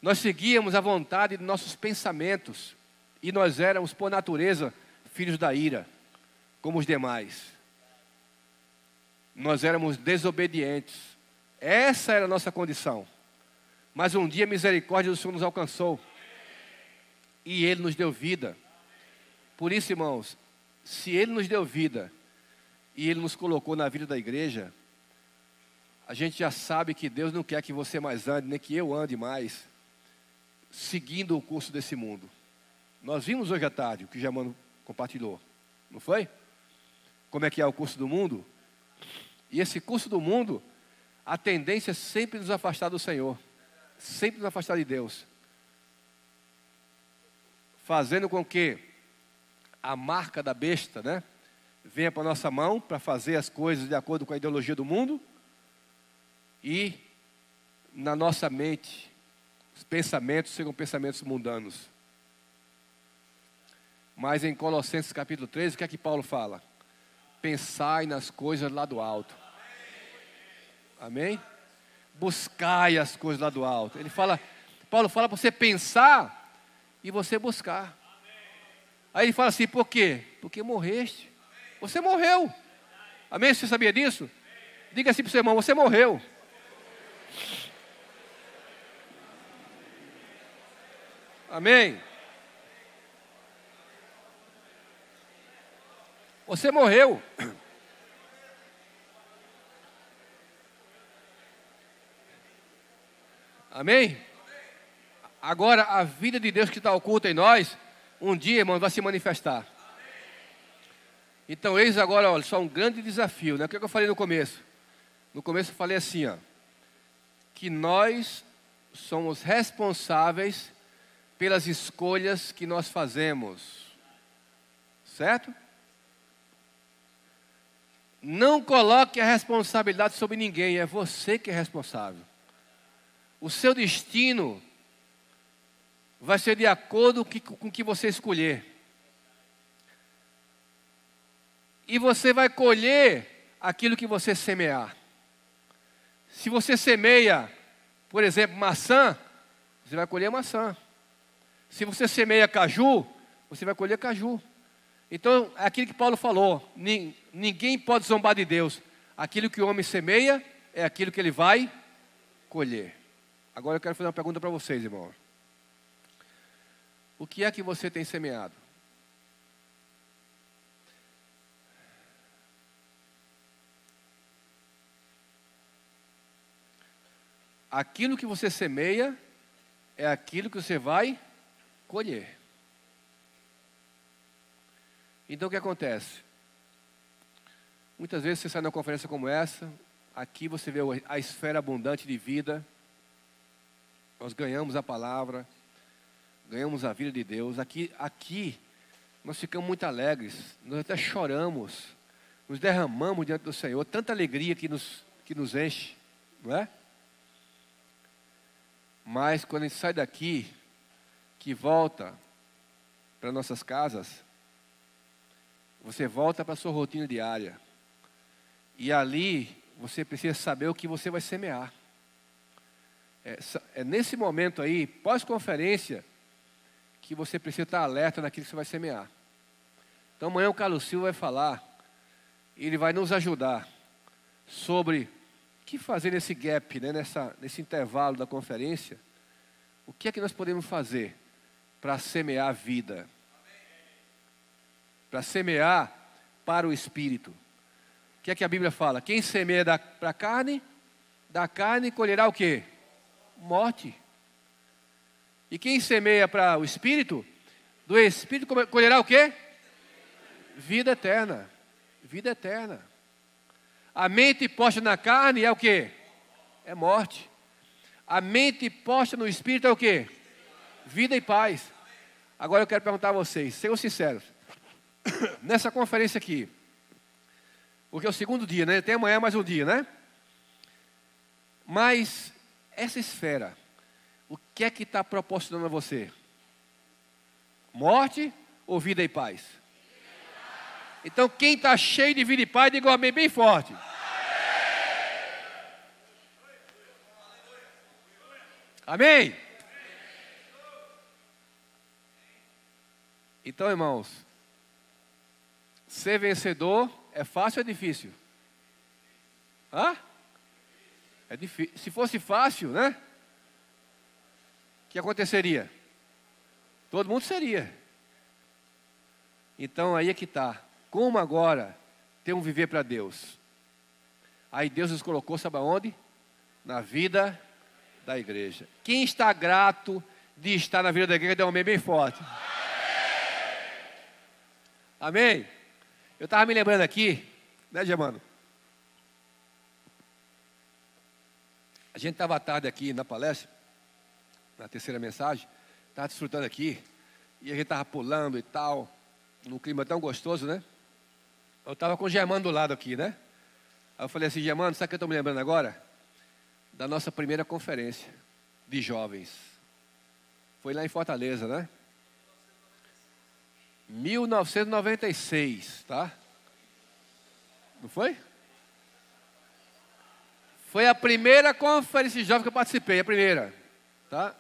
Nós seguíamos a vontade de nossos pensamentos. E nós éramos, por natureza, filhos da ira, como os demais. Nós éramos desobedientes. Essa era a nossa condição. Mas um dia a misericórdia do Senhor nos alcançou. E Ele nos deu vida. Por isso, irmãos, se Ele nos deu vida e Ele nos colocou na vida da igreja, a gente já sabe que Deus não quer que você mais ande, nem que eu ande mais, seguindo o curso desse mundo. Nós vimos hoje à tarde o que o Germano compartilhou, não foi? Como é que é o curso do mundo? E esse curso do mundo, a tendência é sempre nos afastar do Senhor, sempre nos afastar de Deus, fazendo com que a marca da besta, né, venha para a nossa mão para fazer as coisas de acordo com a ideologia do mundo e na nossa mente os pensamentos sejam pensamentos mundanos. Mas em Colossenses capítulo 13, o que é que Paulo fala? Pensai nas coisas lá do alto. Amém? Buscai as coisas lá do alto. Paulo fala para você pensar e você buscar. Aí ele fala assim, por quê? Porque morreste. Você morreu. Amém? Você sabia disso? Diga assim para o seu irmão, você morreu. Amém? Você morreu. Amém? Agora, a vida de Deus que está oculta em nós, um dia, irmão, vai se manifestar. Então, eis agora, olha, só um grande desafio, né? O que eu falei no começo? No começo eu falei assim, ó, que nós somos responsáveis pelas escolhas que nós fazemos. Certo? Não coloque a responsabilidade sobre ninguém, é você que é responsável. O seu destino vai ser de acordo com o que você escolher. E você vai colher aquilo que você semear. Se você semeia, por exemplo, maçã, você vai colher maçã. Se você semeia caju, você vai colher caju. Então, é aquilo que Paulo falou, ninguém pode zombar de Deus. Aquilo que o homem semeia, é aquilo que ele vai colher. Agora eu quero fazer uma pergunta para vocês, irmão. O que é que você tem semeado? Aquilo que você semeia é aquilo que você vai colher. Então o que acontece? Muitas vezes você sai numa conferência como essa, aqui você vê a esfera abundante de vida, nós ganhamos a palavra, ganhamos a vida de Deus. Aqui nós ficamos muito alegres, nós até choramos, nos derramamos diante do Senhor, tanta alegria que nos enche, não é? Mas quando a gente sai daqui, que volta para nossas casas, você volta para a sua rotina diária. E ali você precisa saber o que você vai semear. É nesse momento aí, pós-conferência, que você precisa estar alerta naquilo que você vai semear. Então amanhã o Carlos Silva vai falar, ele vai nos ajudar sobre o que fazer nesse gap, né, nesse intervalo da conferência. O que é que nós podemos fazer para semear a vida? Para semear para o Espírito. O que é que a Bíblia fala? Quem semeia para a carne, da carne colherá o quê? Morte. E quem semeia para o Espírito, do Espírito colherá o quê? Vida eterna. Vida eterna. A mente posta na carne é o quê? É morte. A mente posta no Espírito é o quê? Vida e paz. Agora eu quero perguntar a vocês, sejam sinceros. Nessa conferência aqui, porque é o segundo dia, né? Tem amanhã mais um dia, né? Mas essa esfera, o que é que está proporcionando a você? Morte ou vida e paz? Então quem está cheio de vida e paz, diga amém bem forte. Amém? Então, irmãos, ser vencedor é fácil ou é difícil? Hã? É difícil. Se fosse fácil, né? O que aconteceria? Todo mundo seria. Então aí é que está. Como agora ter um viver para Deus? Aí Deus nos colocou, sabe aonde? Na vida da igreja. Quem está grato de estar na vida da igreja, dê um amém bem forte. Amém? Eu estava me lembrando aqui, né, Germano? A gente estava à tarde aqui na palestra, na terceira mensagem, estava desfrutando aqui, e a gente estava pulando e tal, num clima tão gostoso, né? Eu estava com o Germano do lado aqui, né? Aí eu falei assim, Germano, sabe o que eu estou me lembrando agora? Da nossa primeira conferência de jovens. Foi lá em Fortaleza, né? 1996, tá? Não foi? Foi a primeira conferência de jovens que eu participei, a primeira, tá?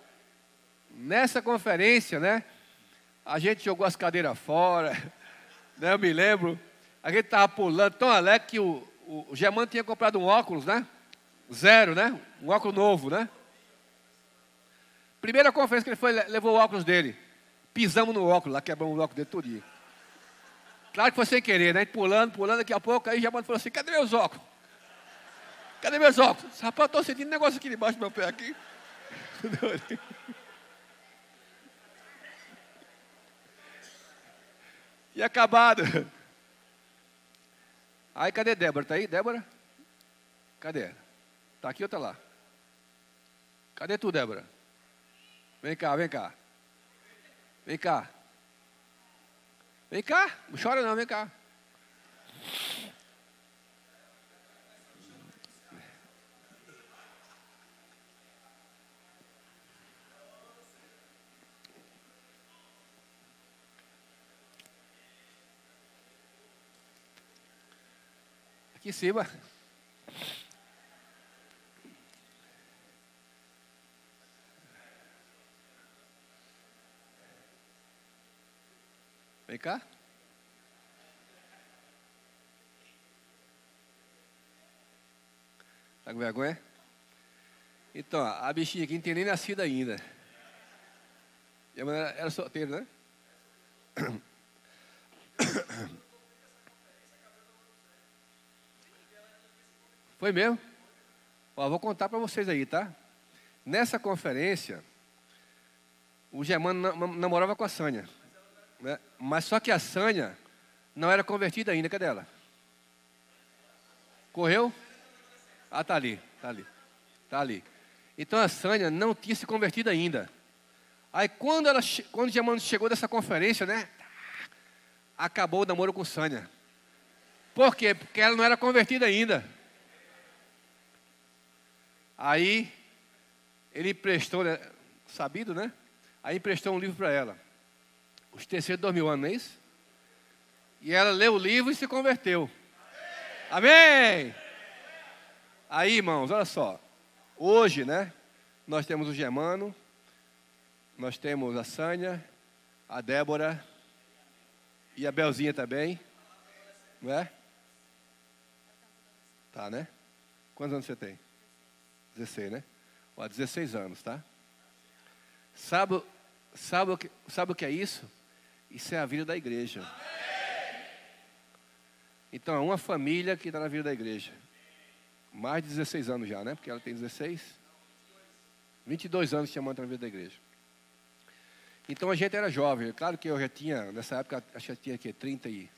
Nessa conferência, né? A gente jogou as cadeiras fora, né? Eu me lembro. A gente estava pulando tão alegre que o Germano tinha comprado um óculos, né? Zero, né? Um óculos novo, né? Primeira conferência que ele foi, levou o óculos dele. Pisamos no óculos, lá quebramos o óculos dele tudinho. Claro que foi sem querer, né? Pulando, daqui a pouco, aí o Germano falou assim, cadê meus óculos? Cadê meus óculos? Rapaz, eu estou sentindo um negócio aqui debaixo do meu pé aqui. E acabado. Aí, cadê Débora? Tá aí, Débora? Cadê? Tá aqui ou tá lá? Cadê tu, Débora? Vem cá, vem cá. Vem cá. Vem cá. Não chora não, vem cá. Aqui em cima. Vem cá. Tá com vergonha? Então, a bichinha aqui não tem nem nascido ainda. E a mulher era solteira, né? Foi mesmo? Ó, vou contar para vocês aí, tá? Nessa conferência, o Germano namorava com a Sânia, né? Mas só que a Sânia não era convertida ainda. Cadê ela? Correu? Ah, tá ali, tá ali. Tá ali. Então a Sânia não tinha se convertido ainda. Aí quando o Germano chegou dessa conferência, né? Acabou o namoro com Sânia. Por quê? Porque ela não era convertida ainda. Aí ele emprestou, né? Sabido, né? Aí emprestou um livro para ela. Os Terceiros de 2000 anos, não é isso? E ela leu o livro e se converteu. Amém! Aí, irmãos, olha só. Hoje, né? Nós temos o Germano, nós temos a Sânia, a Débora e a Belzinha também. Não é? Tá, né? Quantos anos você tem? 16, né? Ó, 16 anos, tá? Sabe o que é isso? Isso é a vida da igreja. Então, é uma família que está na vida da igreja. Mais de 16 anos já, né? Porque ela tem 16. 22 anos que tinha na vida da igreja. Então, a gente era jovem. Claro que eu já tinha, nessa época, acho que eu tinha aqui 30 e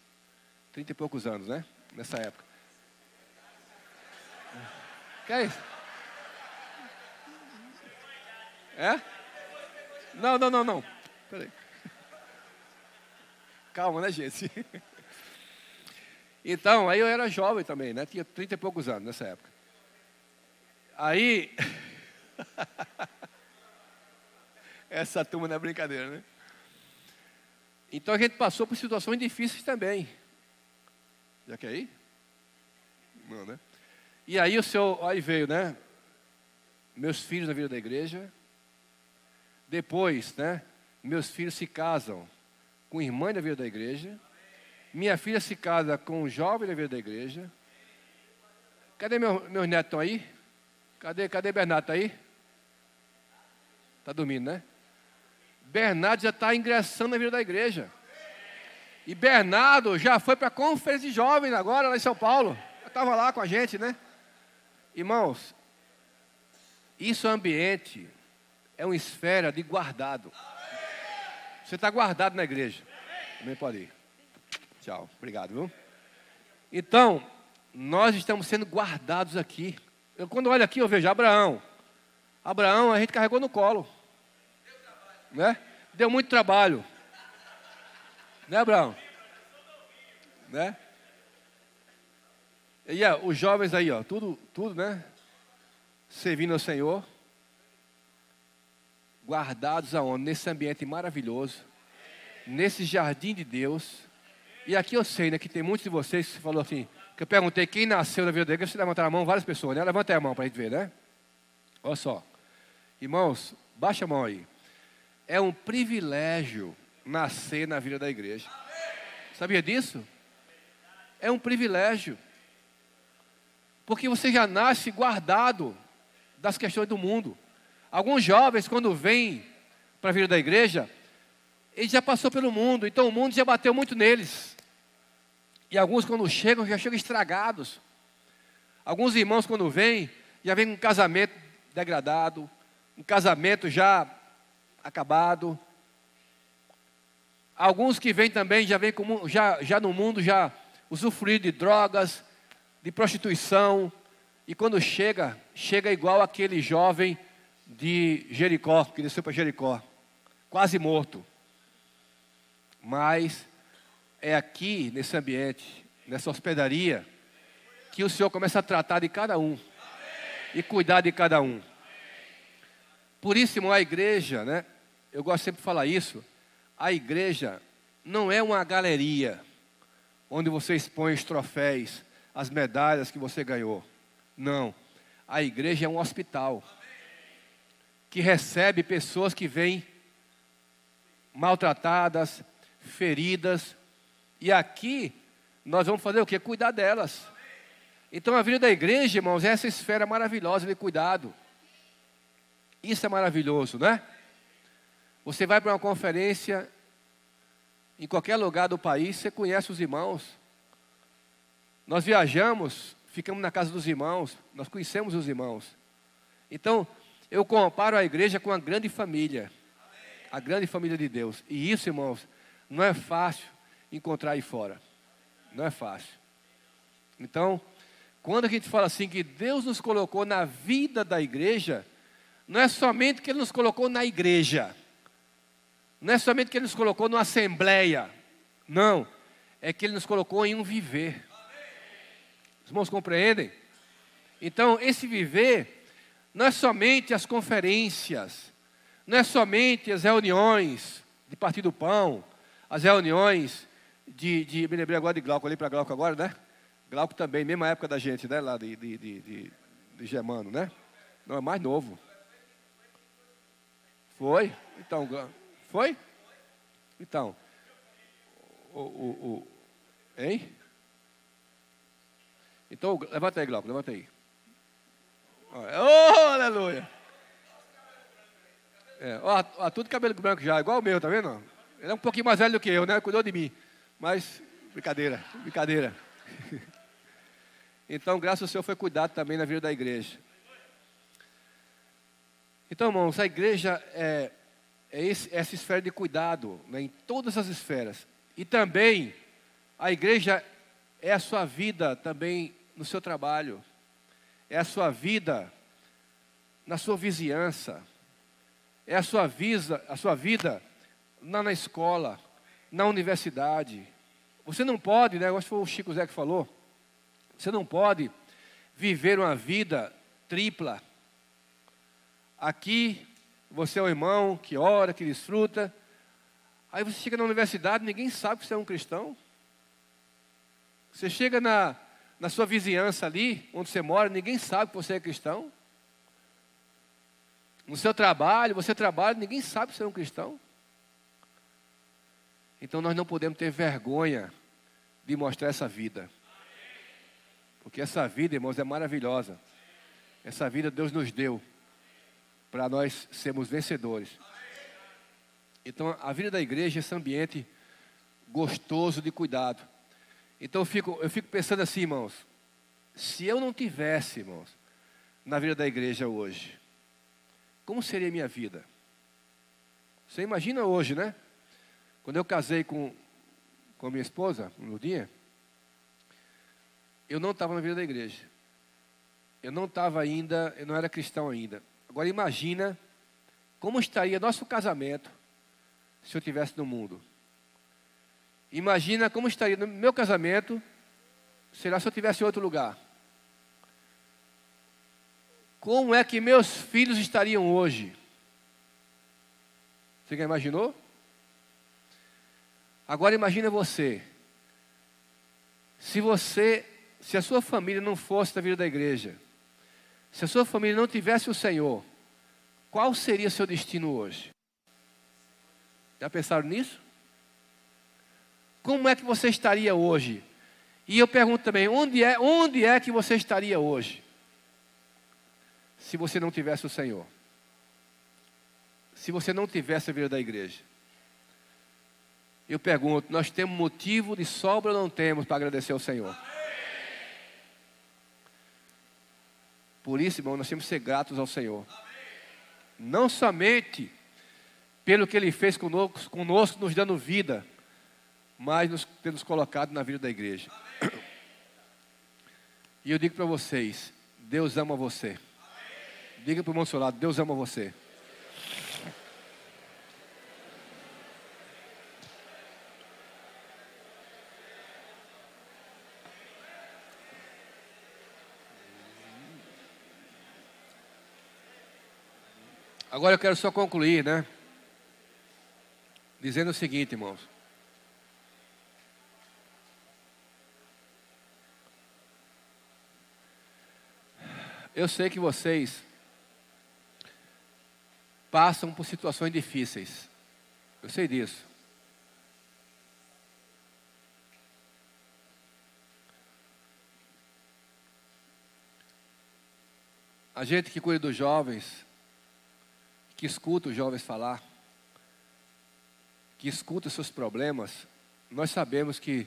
poucos anos, né? Nessa época. Que é isso? É? Não. Peraí. Calma, né, gente? Então, aí eu era jovem também, né? Tinha 30 e poucos anos nessa época. Aí... Essa turma não é brincadeira, né? Então a gente passou por situações difíceis também. Já quer ir? Não, né? E aí aí veio, né? Meus filhos na vida da igreja. Depois, né? Meus filhos se casam com irmã da vida da igreja. Minha filha se casa com um jovem da vida da igreja. Cadê meus netos estão aí? Cadê Bernardo? Tá aí? Tá dormindo, né? Bernardo já está ingressando na vida da igreja. E Bernardo já foi para a conferência de jovens agora lá em São Paulo. Estava lá com a gente, né? Irmãos, isso é ambiente, é uma esfera de guardado. Você está guardado na igreja. Também pode ir. Tchau, obrigado, viu? Então, nós estamos sendo guardados aqui. Quando olho aqui, eu vejo Abraão. Abraão a gente carregou no colo. Né? Deu muito trabalho. Né, Abraão? Né? E os jovens aí, ó, tudo, né? Servindo ao Senhor. Guardados aonde? Nesse ambiente maravilhoso. Nesse jardim de Deus. E aqui eu sei, né, que tem muitos de vocês que falou assim, que eu perguntei quem nasceu na vida da igreja, você levantaram a mão, várias pessoas, né? Levanta a mão para a gente ver, né? Olha só. Irmãos, baixa a mão aí. É um privilégio nascer na vida da igreja. Sabia disso? É um privilégio. Porque você já nasce guardado das questões do mundo. Alguns jovens, quando vêm para a vida da igreja, ele já passou pelo mundo, então o mundo já bateu muito neles. E alguns, quando chegam, já chegam estragados. Alguns irmãos, quando vêm, já vêm com um casamento degradado, um casamento já acabado. Alguns que vêm também, já vêm já no mundo, já usufruído de drogas, de prostituição. E quando chega igual aquele jovem de Jericó, que desceu para Jericó, quase morto. Mas é aqui, nesse ambiente, nessa hospedaria, que o Senhor começa a tratar de cada um. E cuidar de cada um. Por isso, irmão, a igreja, né? Eu gosto sempre de falar isso. A igreja não é uma galeria onde você expõe os troféus, as medalhas que você ganhou. Não. A igreja é um hospital que recebe pessoas que vêm maltratadas, feridas. E aqui nós vamos fazer o quê? Cuidar delas. Então a vida da igreja, irmãos, é essa esfera maravilhosa de cuidado. Isso é maravilhoso, né? Você vai para uma conferência em qualquer lugar do país, você conhece os irmãos. Nós viajamos, ficamos na casa dos irmãos, nós conhecemos os irmãos. Então, eu comparo a igreja com uma grande família. A grande família de Deus. E isso, irmãos, não é fácil encontrar aí fora. Não é fácil. Então, quando a gente fala assim que Deus nos colocou na vida da igreja, não é somente que Ele nos colocou na igreja. Não é somente que Ele nos colocou numa assembleia. Não. É que Ele nos colocou em um viver. Os irmãos compreendem? Então, esse viver não é somente as conferências, não é somente as reuniões de Partir do Pão, as reuniões me lembrei agora de Glauco, olhei para Glauco agora, né? Glauco também, mesma época da gente, né? Lá de Germano, né? Não, é mais novo. Foi? Então, foi? Então, hein? Então, levanta aí, Glauco, levanta aí. Oh, aleluia! Tudo cabelo branco já, igual o meu, tá vendo? Ele é um pouquinho mais velho do que eu, né? Cuidou de mim. Mas, brincadeira. Então, graças ao Senhor foi cuidado também na vida da igreja. Então, irmãos, a igreja é essa esfera de cuidado, né, em todas as esferas. E também, a igreja é a sua vida também no seu trabalho. É a sua vida na sua vizinhança. É a sua vida na escola, na universidade. Você não pode, né, eu acho que foi o Chico Zé que falou, você não pode viver uma vida tripla. Aqui, você é um irmão que ora, que desfruta. Aí você chega na universidade, ninguém sabe que você é um cristão. Você chega na sua vizinhança ali, onde você mora, ninguém sabe que você é cristão. No seu trabalho, você trabalha, ninguém sabe que você é um cristão. Então nós não podemos ter vergonha de mostrar essa vida. Porque essa vida, irmãos, é maravilhosa. Essa vida Deus nos deu para nós sermos vencedores. Então a vida da igreja é esse ambiente gostoso de cuidado. Então eu fico pensando assim, irmãos, se eu não tivesse, irmãos, na vida da igreja hoje, como seria a minha vida? Você imagina hoje, né? Quando eu casei com minha esposa, Lurdinha, eu não estava na vida da igreja. Eu não era cristão ainda. Agora imagina como estaria nosso casamento se eu estivesse no mundo. Imagina como estaria no meu casamento, será se eu estivesse em outro lugar. Como é que meus filhos estariam hoje? Você já imaginou? Agora imagina você. Se a sua família não fosse da vida da igreja, se a sua família não tivesse o Senhor, qual seria seu destino hoje? Já pensaram nisso? Como é que você estaria hoje? E eu pergunto também, onde é que você estaria hoje? Se você não tivesse o Senhor. Se você não tivesse a vida da igreja. Eu pergunto, nós temos motivo de sobra ou não temos para agradecer ao Senhor? Por isso, irmão, nós temos que ser gratos ao Senhor. Não somente pelo que Ele fez conosco nos dando vida, mas nos colocado na vida da igreja. E eu digo para vocês, Deus ama você. Diga para o irmão ao seu lado, Deus ama você. Agora eu quero só concluir, né? Dizendo o seguinte, irmãos. Eu sei que vocês passam por situações difíceis. Eu sei disso. A gente que cuida dos jovens, que escuta os jovens falar, que escuta os seus problemas, nós sabemos que,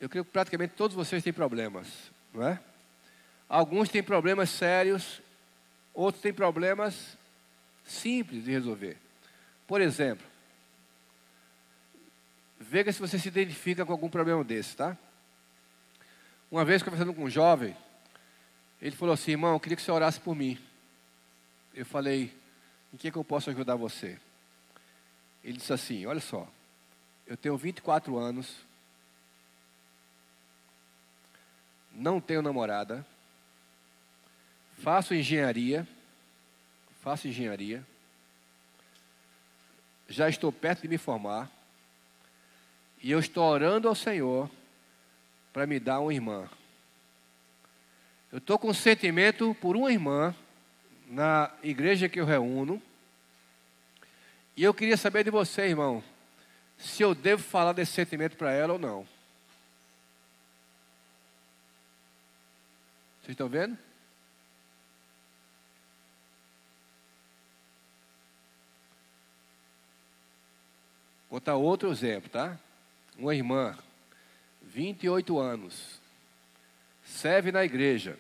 eu creio que praticamente todos vocês têm problemas, não é? Alguns têm problemas sérios, outros têm problemas simples de resolver. Por exemplo, veja se você se identifica com algum problema desse, tá? Uma vez conversando com um jovem, ele falou assim: irmão, eu queria que você orasse por mim. Eu falei: em que eu posso ajudar você? Ele disse assim: olha só, eu tenho 24 anos, não tenho namorada, faço engenharia, já estou perto de me formar, e eu estou orando ao Senhor para me dar uma irmã. Eu estou com um sentimento por uma irmã na igreja que eu reúno, e eu queria saber de você, irmão, se eu devo falar desse sentimento para ela ou não. Vocês estão vendo? Vou botar outro exemplo, tá? Uma irmã, 28 anos, serve na igreja,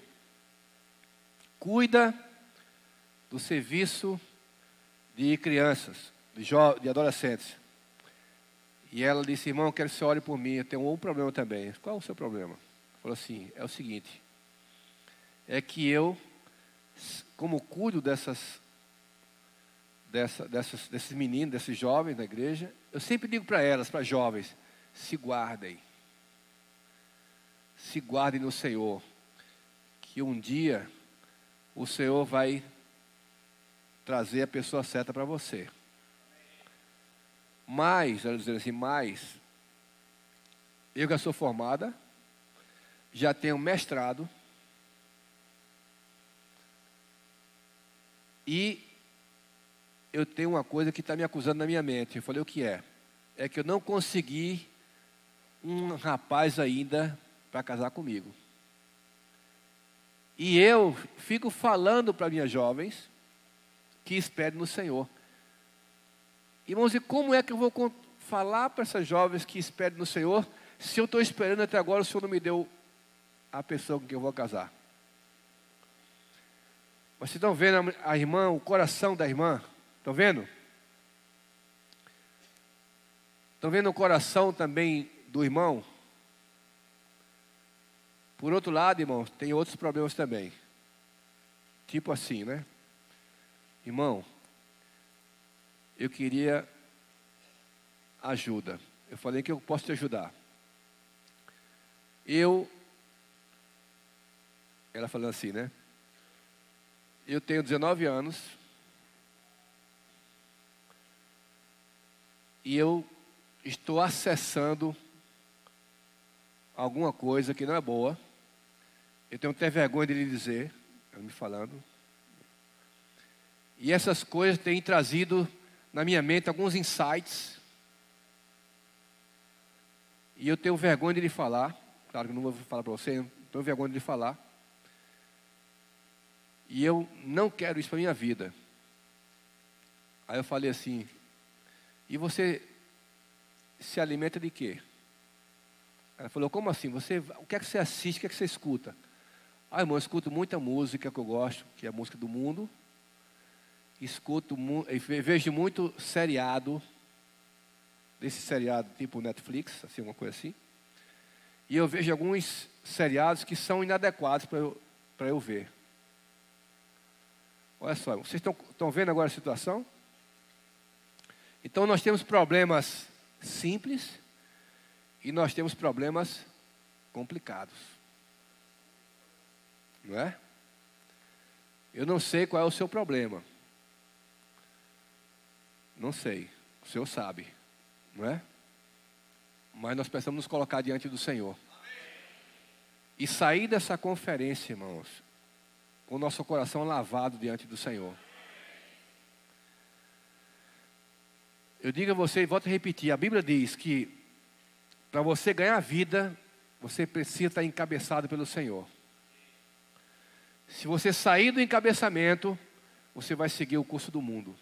cuida do serviço de crianças, de adolescentes. E ela disse: irmão, eu quero que você ore por mim, eu tenho um problema também. Qual é o seu problema? Falou assim: é o seguinte, é que eu, como cuido desses meninos, desses jovens da igreja, eu sempre digo para elas, para jovens: se guardem no Senhor, que um dia o Senhor vai trazer a pessoa certa para você. Mas, ela dizendo assim, eu já sou formada, já tenho mestrado, e eu tenho uma coisa que está me acusando na minha mente. Eu falei: o que é? É que eu não consegui um rapaz ainda para casar comigo. E eu fico falando para minhas jovens que esperem no Senhor. Irmãos, e como é que eu vou falar para essas jovens que esperem no Senhor, se eu estou esperando até agora, o Senhor não me deu a pessoa com quem eu vou casar? Vocês estão vendo a irmã, o coração da irmã? Estão vendo? Estão vendo o coração também do irmão? Por outro lado, irmãos, tem outros problemas também. Tipo assim, né? Irmão, eu queria ajuda. Eu falei que eu posso te ajudar. Ela falando assim, né? Eu tenho 19 anos. E eu estou acessando alguma coisa que não é boa. Eu tenho até vergonha de lhe dizer, ela me falando. E essas coisas têm trazido na minha mente alguns insights. E eu tenho vergonha de lhe falar. Claro que não vou falar para você, eu tenho vergonha de lhe falar. E eu não quero isso para a minha vida. Aí eu falei assim: e você se alimenta de quê? Ela falou: como assim? O que é que você assiste, o que é que você escuta? Ah, irmão, eu escuto muita música que eu gosto, que é a música do mundo. Vejo muito seriado, desse seriado tipo Netflix, assim, uma coisa assim. E eu vejo alguns seriados que são inadequados para eu ver. Olha só, vocês estão vendo agora a situação? Então nós temos problemas simples e nós temos problemas complicados. Não é? Eu não sei qual é o seu problema. Não sei. O Senhor sabe. Não é? Mas nós precisamos nos colocar diante do Senhor. E sair dessa conferência, irmãos, com o nosso coração lavado diante do Senhor. Eu digo a você e volto a repetir, a Bíblia diz que para você ganhar vida, você precisa estar encabeçado pelo Senhor. Se você sair do encabeçamento, você vai seguir o curso do mundo.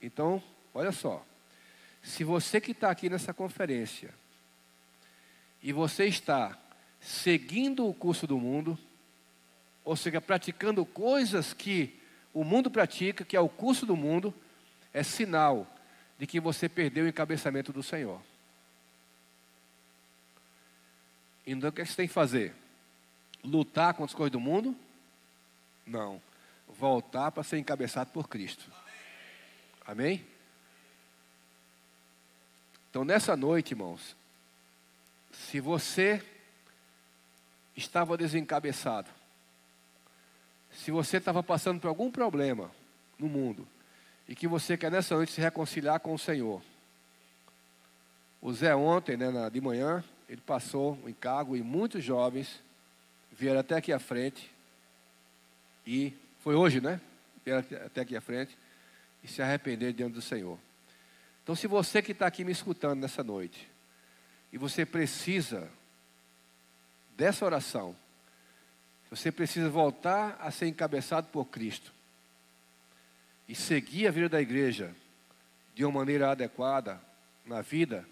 Então, olha só. Se você que está aqui nessa conferência, e você está seguindo o curso do mundo, ou seja, praticando coisas que o mundo pratica, que é o curso do mundo, é sinal de que você perdeu o encabeçamento do Senhor. Então o que você tem que fazer? Lutar contra as coisas do mundo? Não. Voltar para ser encabeçado por Cristo. Amém? Então nessa noite, irmãos, se você estava desencabeçado, se você estava passando por algum problema no mundo, e que você quer nessa noite se reconciliar com o Senhor. O Zé ontem, de manhã, ele passou um encargo e muitos jovens vieram até aqui à frente, e foi hoje, né? Vieram até aqui à frente e se arrependeram diante do Senhor. Então, se você que está aqui me escutando nessa noite, e você precisa dessa oração, você precisa voltar a ser encabeçado por Cristo e seguir a vida da igreja de uma maneira adequada na vida,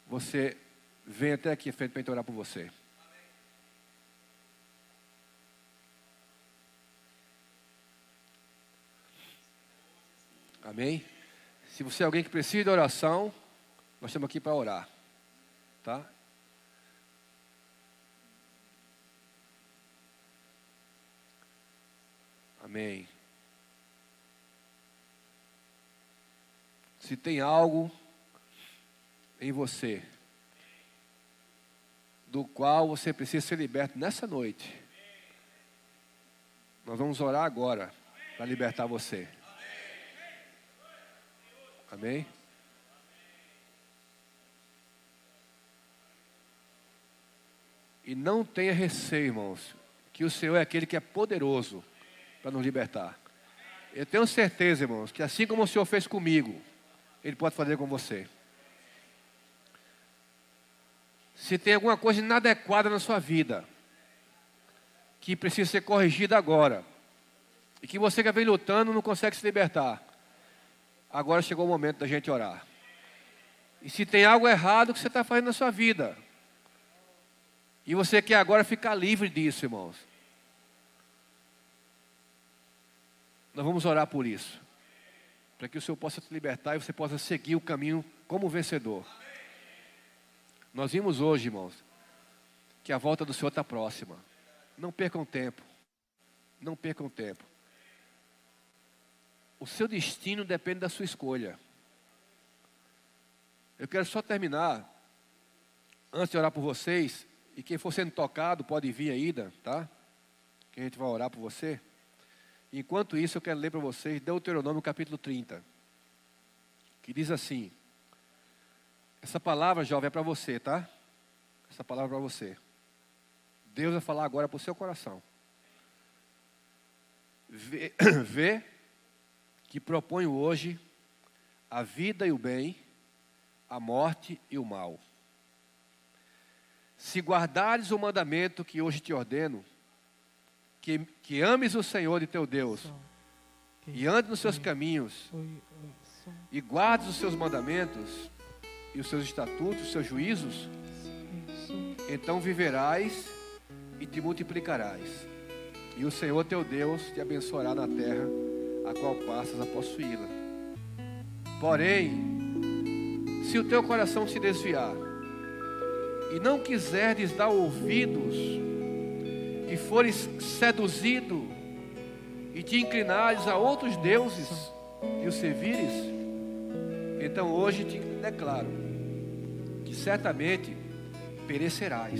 você vem até aqui à frente para a gente orar por você. Amém? Se você é alguém que precisa de oração, nós estamos aqui para orar. Tá? Amém. Se tem algo em você do qual você precisa ser liberto nessa noite, nós vamos orar agora para libertar você. Amém? E não tenha receio, irmãos, que o Senhor é aquele que é poderoso para nos libertar. Eu tenho certeza, irmãos, que assim como o Senhor fez comigo, Ele pode fazer com você. Se tem alguma coisa inadequada na sua vida, que precisa ser corrigida agora, e que você que vem lutando não consegue se libertar, agora chegou o momento da gente orar. E se tem algo errado que você está fazendo na sua vida, e você quer agora ficar livre disso, irmãos, nós vamos orar por isso, para que o Senhor possa te libertar e você possa seguir o caminho como vencedor. Nós vimos hoje, irmãos, que a volta do Senhor está próxima. Não percam tempo. Não percam tempo. O seu destino depende da sua escolha. Eu quero só terminar, antes de orar por vocês, e quem for sendo tocado pode vir ainda, tá? Que a gente vai orar por você. Enquanto isso, eu quero ler para vocês Deuteronômio capítulo 30, que diz assim. Essa palavra, jovem, é para você, tá? Essa palavra é para você. Deus vai falar agora para o seu coração. Vê que proponho hoje a vida e o bem, a morte e o mal. Se guardares o mandamento que hoje te ordeno, que ames o Senhor de teu Deus, e andes nos seus caminhos, e guardes os seus mandamentos, e os seus estatutos, os seus juízos, então viverás e te multiplicarás. E o Senhor teu Deus te abençoará na terra a qual passas a possuí-la. Porém, se o teu coração se desviar e não quiseres dar ouvidos e fores seduzido e te inclinares a outros deuses e os servires, então hoje te declaro que certamente perecerás,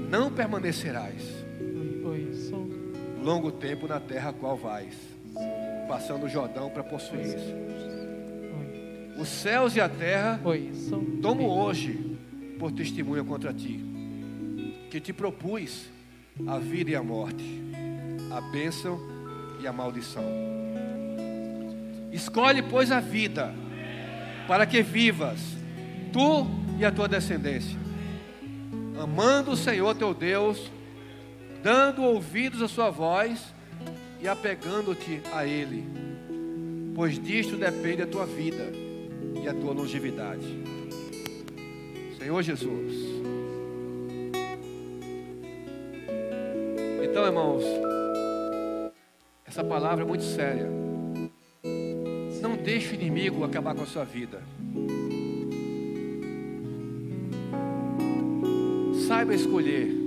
não permanecerás longo tempo na terra a qual vais, passando o Jordão para possuir. Os céus e a terra tomo hoje por testemunha contra ti, que te propus a vida e a morte, a bênção e a maldição. Escolhe, pois, a vida, para que vivas, tu e a tua descendência, amando o Senhor teu Deus, dando ouvidos à sua voz e apegando-te a Ele, pois disto depende a tua vida e a tua longevidade. Senhor Jesus. Então, irmãos, essa palavra é muito séria. Não deixe o inimigo acabar com a sua vida. Saiba escolher.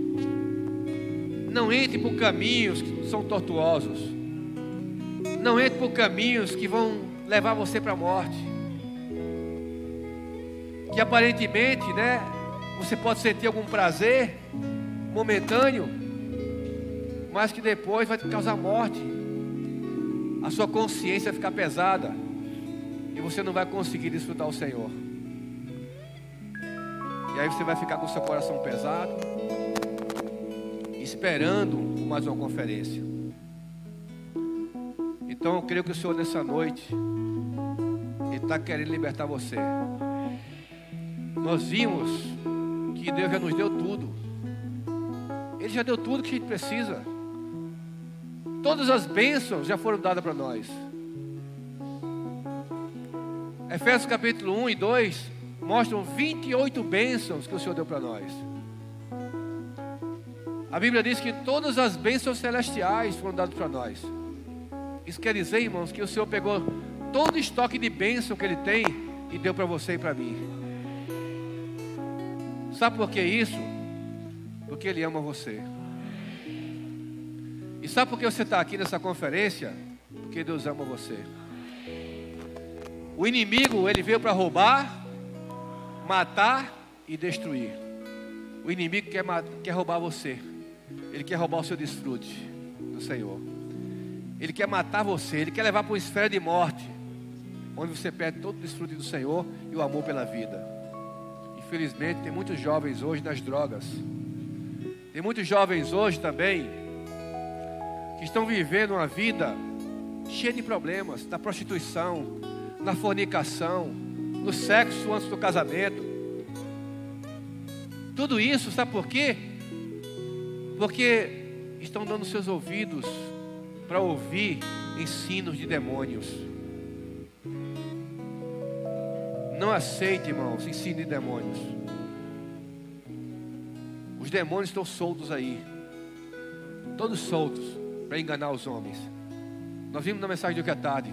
Não entre por caminhos que são tortuosos. Não entre por caminhos que vão levar você para a morte. Que aparentemente, né, você pode sentir algum prazer momentâneo, mas que depois vai te causar morte. A sua consciência vai ficar pesada e você não vai conseguir desfrutar o Senhor. E aí você vai ficar com o seu coração pesado, esperando mais uma conferência. Então eu creio que o Senhor nessa noite, Ele está querendo libertar você. Nós vimos que Deus já nos deu tudo. Ele já deu tudo que a gente precisa. Todas as bênçãos já foram dadas para nós. Efésios capítulo 1 e 2 mostram 28 bênçãos que o Senhor deu para nós. A Bíblia diz que todas as bênçãos celestiais foram dadas para nós. Isso quer dizer, irmãos, que o Senhor pegou todo o estoque de bênção que Ele tem e deu para você e para mim. Sabe por que isso? Porque Ele ama você. E sabe por que você está aqui nessa conferência? Porque Deus ama você. O inimigo, ele veio para roubar, matar e destruir. O inimigo quer roubar você. Ele quer roubar o seu desfrute do Senhor. Ele quer matar você. Ele quer levar para uma esfera de morte, onde você perde todo o desfrute do Senhor e o amor pela vida. Infelizmente tem muitos jovens hoje nas drogas. Tem muitos jovens hoje também que estão vivendo uma vida cheia de problemas, na prostituição, na fornicação, no sexo antes do casamento. Tudo isso, sabe por quê? Porque estão dando seus ouvidos para ouvir ensinos de demônios. Não aceite, irmãos, ensino de demônios. Os demônios estão soltos aí, todos soltos, para enganar os homens. Nós vimos na mensagem do que é tarde: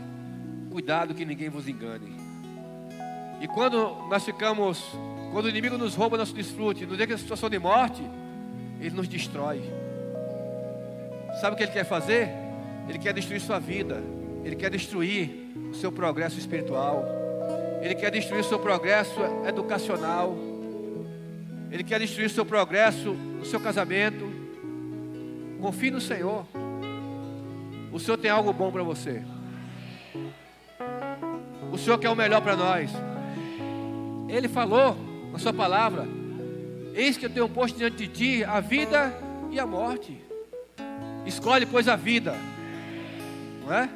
cuidado que ninguém vos engane. E quando o inimigo nos rouba nosso desfrute, no dia que é a situação de morte, ele nos destrói. Sabe o que ele quer fazer? Ele quer destruir sua vida. Ele quer destruir o seu progresso espiritual. Ele quer destruir o seu progresso educacional. Ele quer destruir o seu progresso no seu casamento. Confie no Senhor. O Senhor tem algo bom para você. O Senhor quer o melhor para nós. Ele falou na sua palavra: eis que eu tenho posto diante de ti a vida e a morte. Escolhe, pois, a vida. Não é?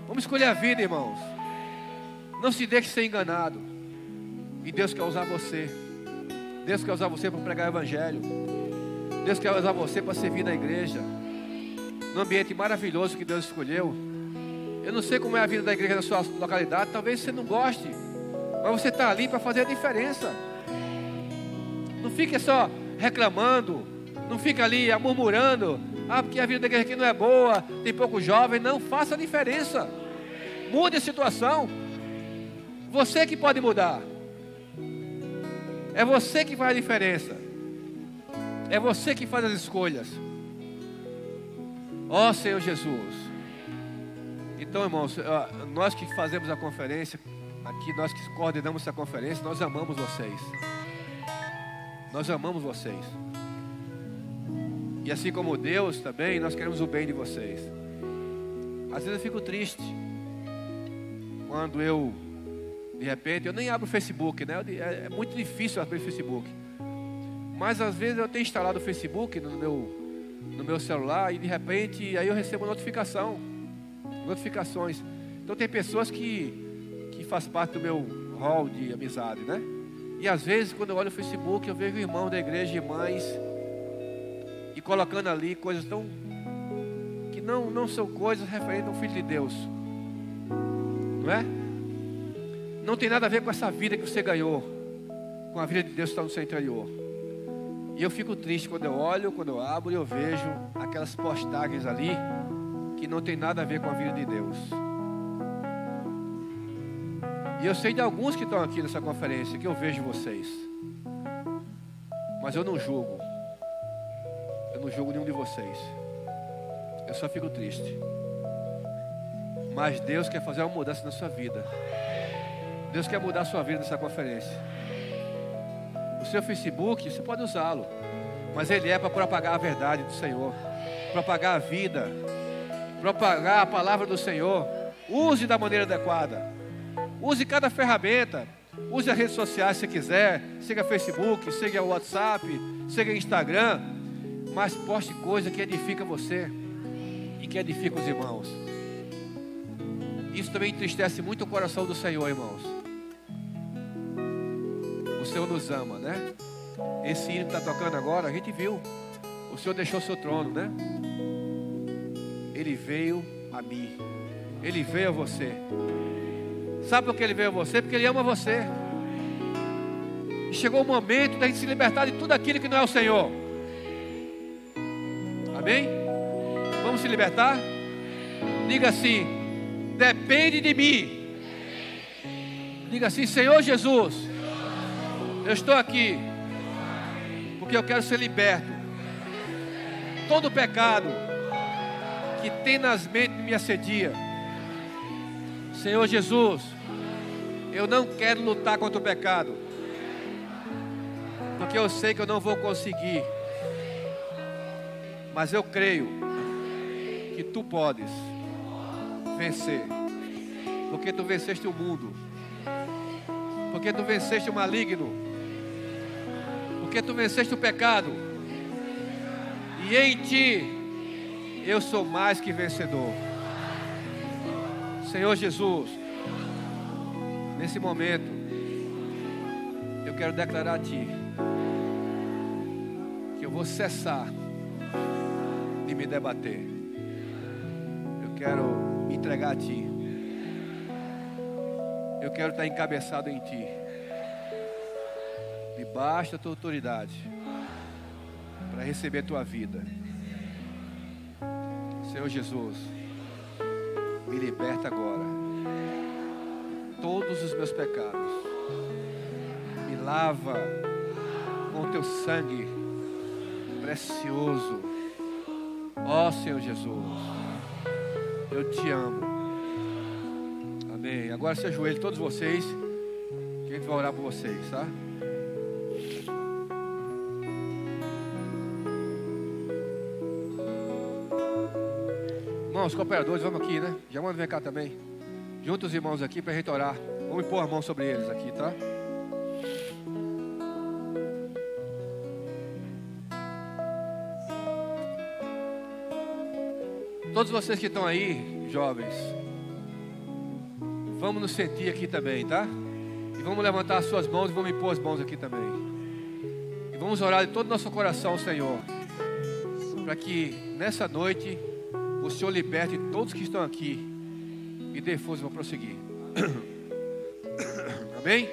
Vamos escolher a vida, irmãos. Não se deixe ser enganado. E Deus quer usar você. Deus quer usar você para pregar o evangelho. Deus quer usar você para servir na igreja, no ambiente maravilhoso que Deus escolheu. Eu não sei como é a vida da igreja na sua localidade. Talvez você não goste, mas você está ali para fazer a diferença. Não fique só reclamando. Não fique ali murmurando: ah, porque a vida da igreja aqui não é boa, tem pouco jovem. Não, faça a diferença. Mude a situação. Você que pode mudar. É você que faz a diferença. É você que faz as escolhas. Ó Senhor Jesus. Então, irmãos, nós que fazemos a conferência aqui, nós que coordenamos essa conferência, nós amamos vocês. Nós amamos vocês. E assim como Deus também, nós queremos o bem de vocês. Às vezes eu fico triste quando de repente, eu nem abro o Facebook, né? É muito difícil abrir o Facebook. Mas às vezes eu tenho instalado o Facebook no meu celular e de repente aí eu recebo notificações. Então tem pessoas que faz parte do meu hall de amizade, né? E às vezes quando eu olho o Facebook eu vejo irmãos da igreja, irmãs, e colocando ali coisas que não são coisas referentes ao Filho de Deus. Não é? Não tem nada a ver com essa vida que você ganhou, com a vida de Deus que está no seu interior. E eu fico triste quando eu olho, quando eu abro e eu vejo aquelas postagens ali que não tem nada a ver com a vida de Deus. E eu sei de alguns que estão aqui nessa conferência, que eu vejo vocês. Mas eu não julgo. Eu não julgo nenhum de vocês. Eu só fico triste. Mas Deus quer fazer uma mudança na sua vida. Deus quer mudar a sua vida nessa conferência. O seu Facebook, você pode usá-lo, mas ele é para propagar a verdade do Senhor, propagar a vida, propagar a palavra do Senhor. Use da maneira adequada. Use cada ferramenta. Use as redes sociais se quiser. Siga Facebook, siga o WhatsApp, siga o Instagram. Mas poste coisa que edifica você e que edifica os irmãos. Isso também entristece muito o coração do Senhor, irmãos. O Senhor nos ama, né? Esse hino que está tocando agora, a gente viu. O Senhor deixou o seu trono, né? Ele veio a mim. Ele veio a você. Sabe por que Ele veio a você? Porque Ele ama você. E chegou o momento da gente se libertar de tudo aquilo que não é o Senhor. Amém? Vamos se libertar? Diga assim: depende de mim. Diga assim: Senhor Jesus, eu estou aqui porque eu quero ser liberto. Todo pecado que tenazmente me assedia, Senhor Jesus, eu não quero lutar contra o pecado, porque eu sei que eu não vou conseguir. Mas eu creio que Tu podes vencer, porque Tu venceste o mundo, porque Tu venceste o maligno, porque Tu venceste o pecado, e em Ti eu sou mais que vencedor. Senhor Jesus, nesse momento eu quero declarar a Ti que eu vou cessar de me debater. Eu quero me entregar a Ti. Eu quero estar encabeçado em Ti, debaixo da Tua autoridade, para receber Tua vida. Senhor Jesus, me liberta agora. Todos os meus pecados, me lava com Teu sangue precioso. Ó Senhor Jesus, eu Te amo. Amém. Agora se ajoelhem todos vocês, que a gente vai orar por vocês, tá? Irmãos, cooperadores, vamos aqui, né? Já manda vem cá também. Junta os irmãos aqui para a gente orar. Vamos pôr a mão sobre eles aqui, tá? Todos vocês que estão aí, jovens, vamos nos sentir aqui também, tá? E vamos levantar as suas mãos e vamos impor as mãos aqui também. E vamos orar de todo o nosso coração ao Senhor, para que nessa noite o Senhor liberte todos que estão aqui e dê força para prosseguir. Amém?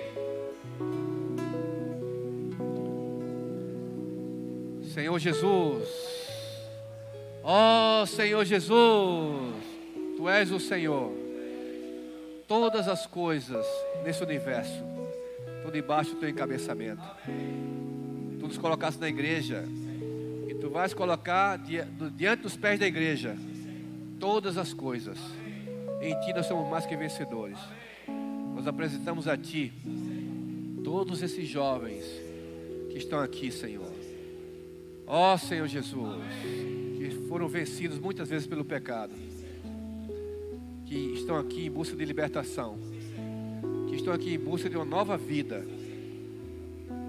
Senhor Jesus, ó Senhor Jesus, Tu és o Senhor. Todas as coisas nesse universo estão debaixo do Teu encabeçamento. Tu nos colocaste na igreja e Tu vais colocar diante dos pés da igreja todas as coisas. Em Ti nós somos mais que vencedores. Nós apresentamos a Ti todos esses jovens que estão aqui, Senhor. Ó Senhor Jesus, que foram vencidos muitas vezes pelo pecado, que estão aqui em busca de libertação, que estão aqui em busca de uma nova vida.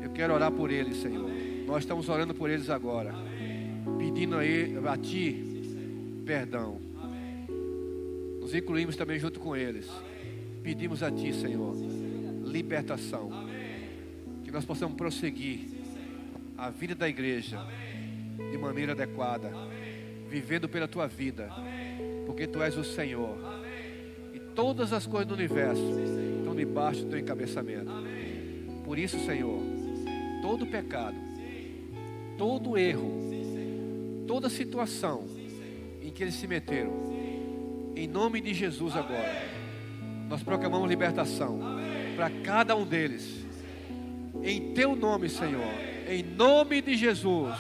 Eu quero orar por eles, Senhor. Nós estamos orando por eles agora, pedindo a Ti perdão. Nos incluímos também junto com eles. Pedimos a Ti, Senhor, libertação, que nós possamos prosseguir a vida da igreja de maneira adequada, vivendo pela tua vida, porque tu és o Senhor, e todas as coisas do universo estão debaixo do teu encabeçamento. Por isso, Senhor, todo pecado, todo erro, toda situação em que eles se meteram, em nome de Jesus agora, nós proclamamos libertação para cada um deles, em teu nome, Senhor, em nome de Jesus.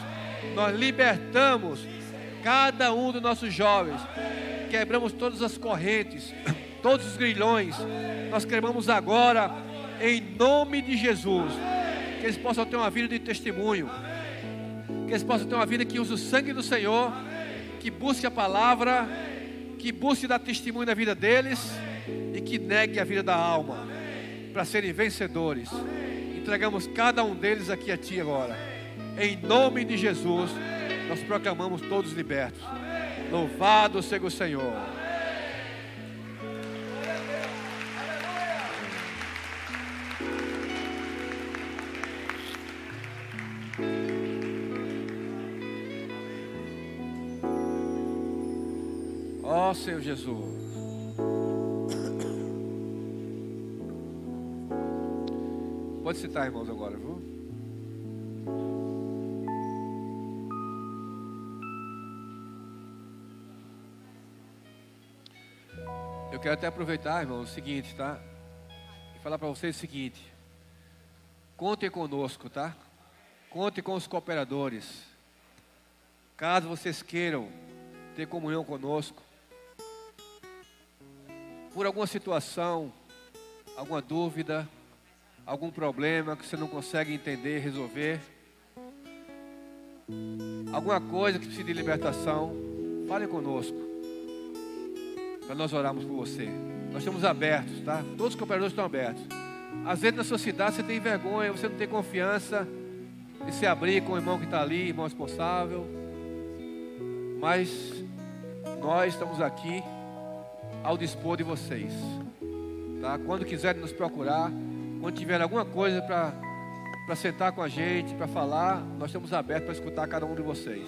Nós libertamos cada um dos nossos jovens, quebramos todas as correntes, todos os grilhões. Nós quebramos agora, em nome de Jesus, que eles possam ter uma vida de testemunho, que eles possam ter uma vida que use o sangue do Senhor, que busque a palavra, que busque dar testemunho na vida deles e que negue a vida da alma, para serem vencedores. Entregamos cada um deles aqui a Ti agora, em nome de Jesus. Nós proclamamos todos libertos. Louvado seja o Senhor. Ó Senhor Jesus. Pode citar, irmãos, agora, viu? Eu quero até aproveitar, irmãos, o seguinte, tá? E falar para vocês o seguinte: contem conosco, tá? Contem com os cooperadores. Caso vocês queiram ter comunhão conosco, por alguma situação, alguma dúvida, algum problema que você não consegue entender, resolver, alguma coisa que precisa de libertação, fale conosco, para nós orarmos por você. Nós estamos abertos, tá? Todos os cooperadores estão abertos. Às vezes na sua cidade você tem vergonha, você não tem confiança de se abrir com o irmão que está ali, irmão responsável, mas nós estamos aqui ao dispor de vocês, tá? Quando quiserem nos procurar, quando tiver alguma coisa para sentar com a gente, para falar, nós estamos abertos para escutar cada um de vocês.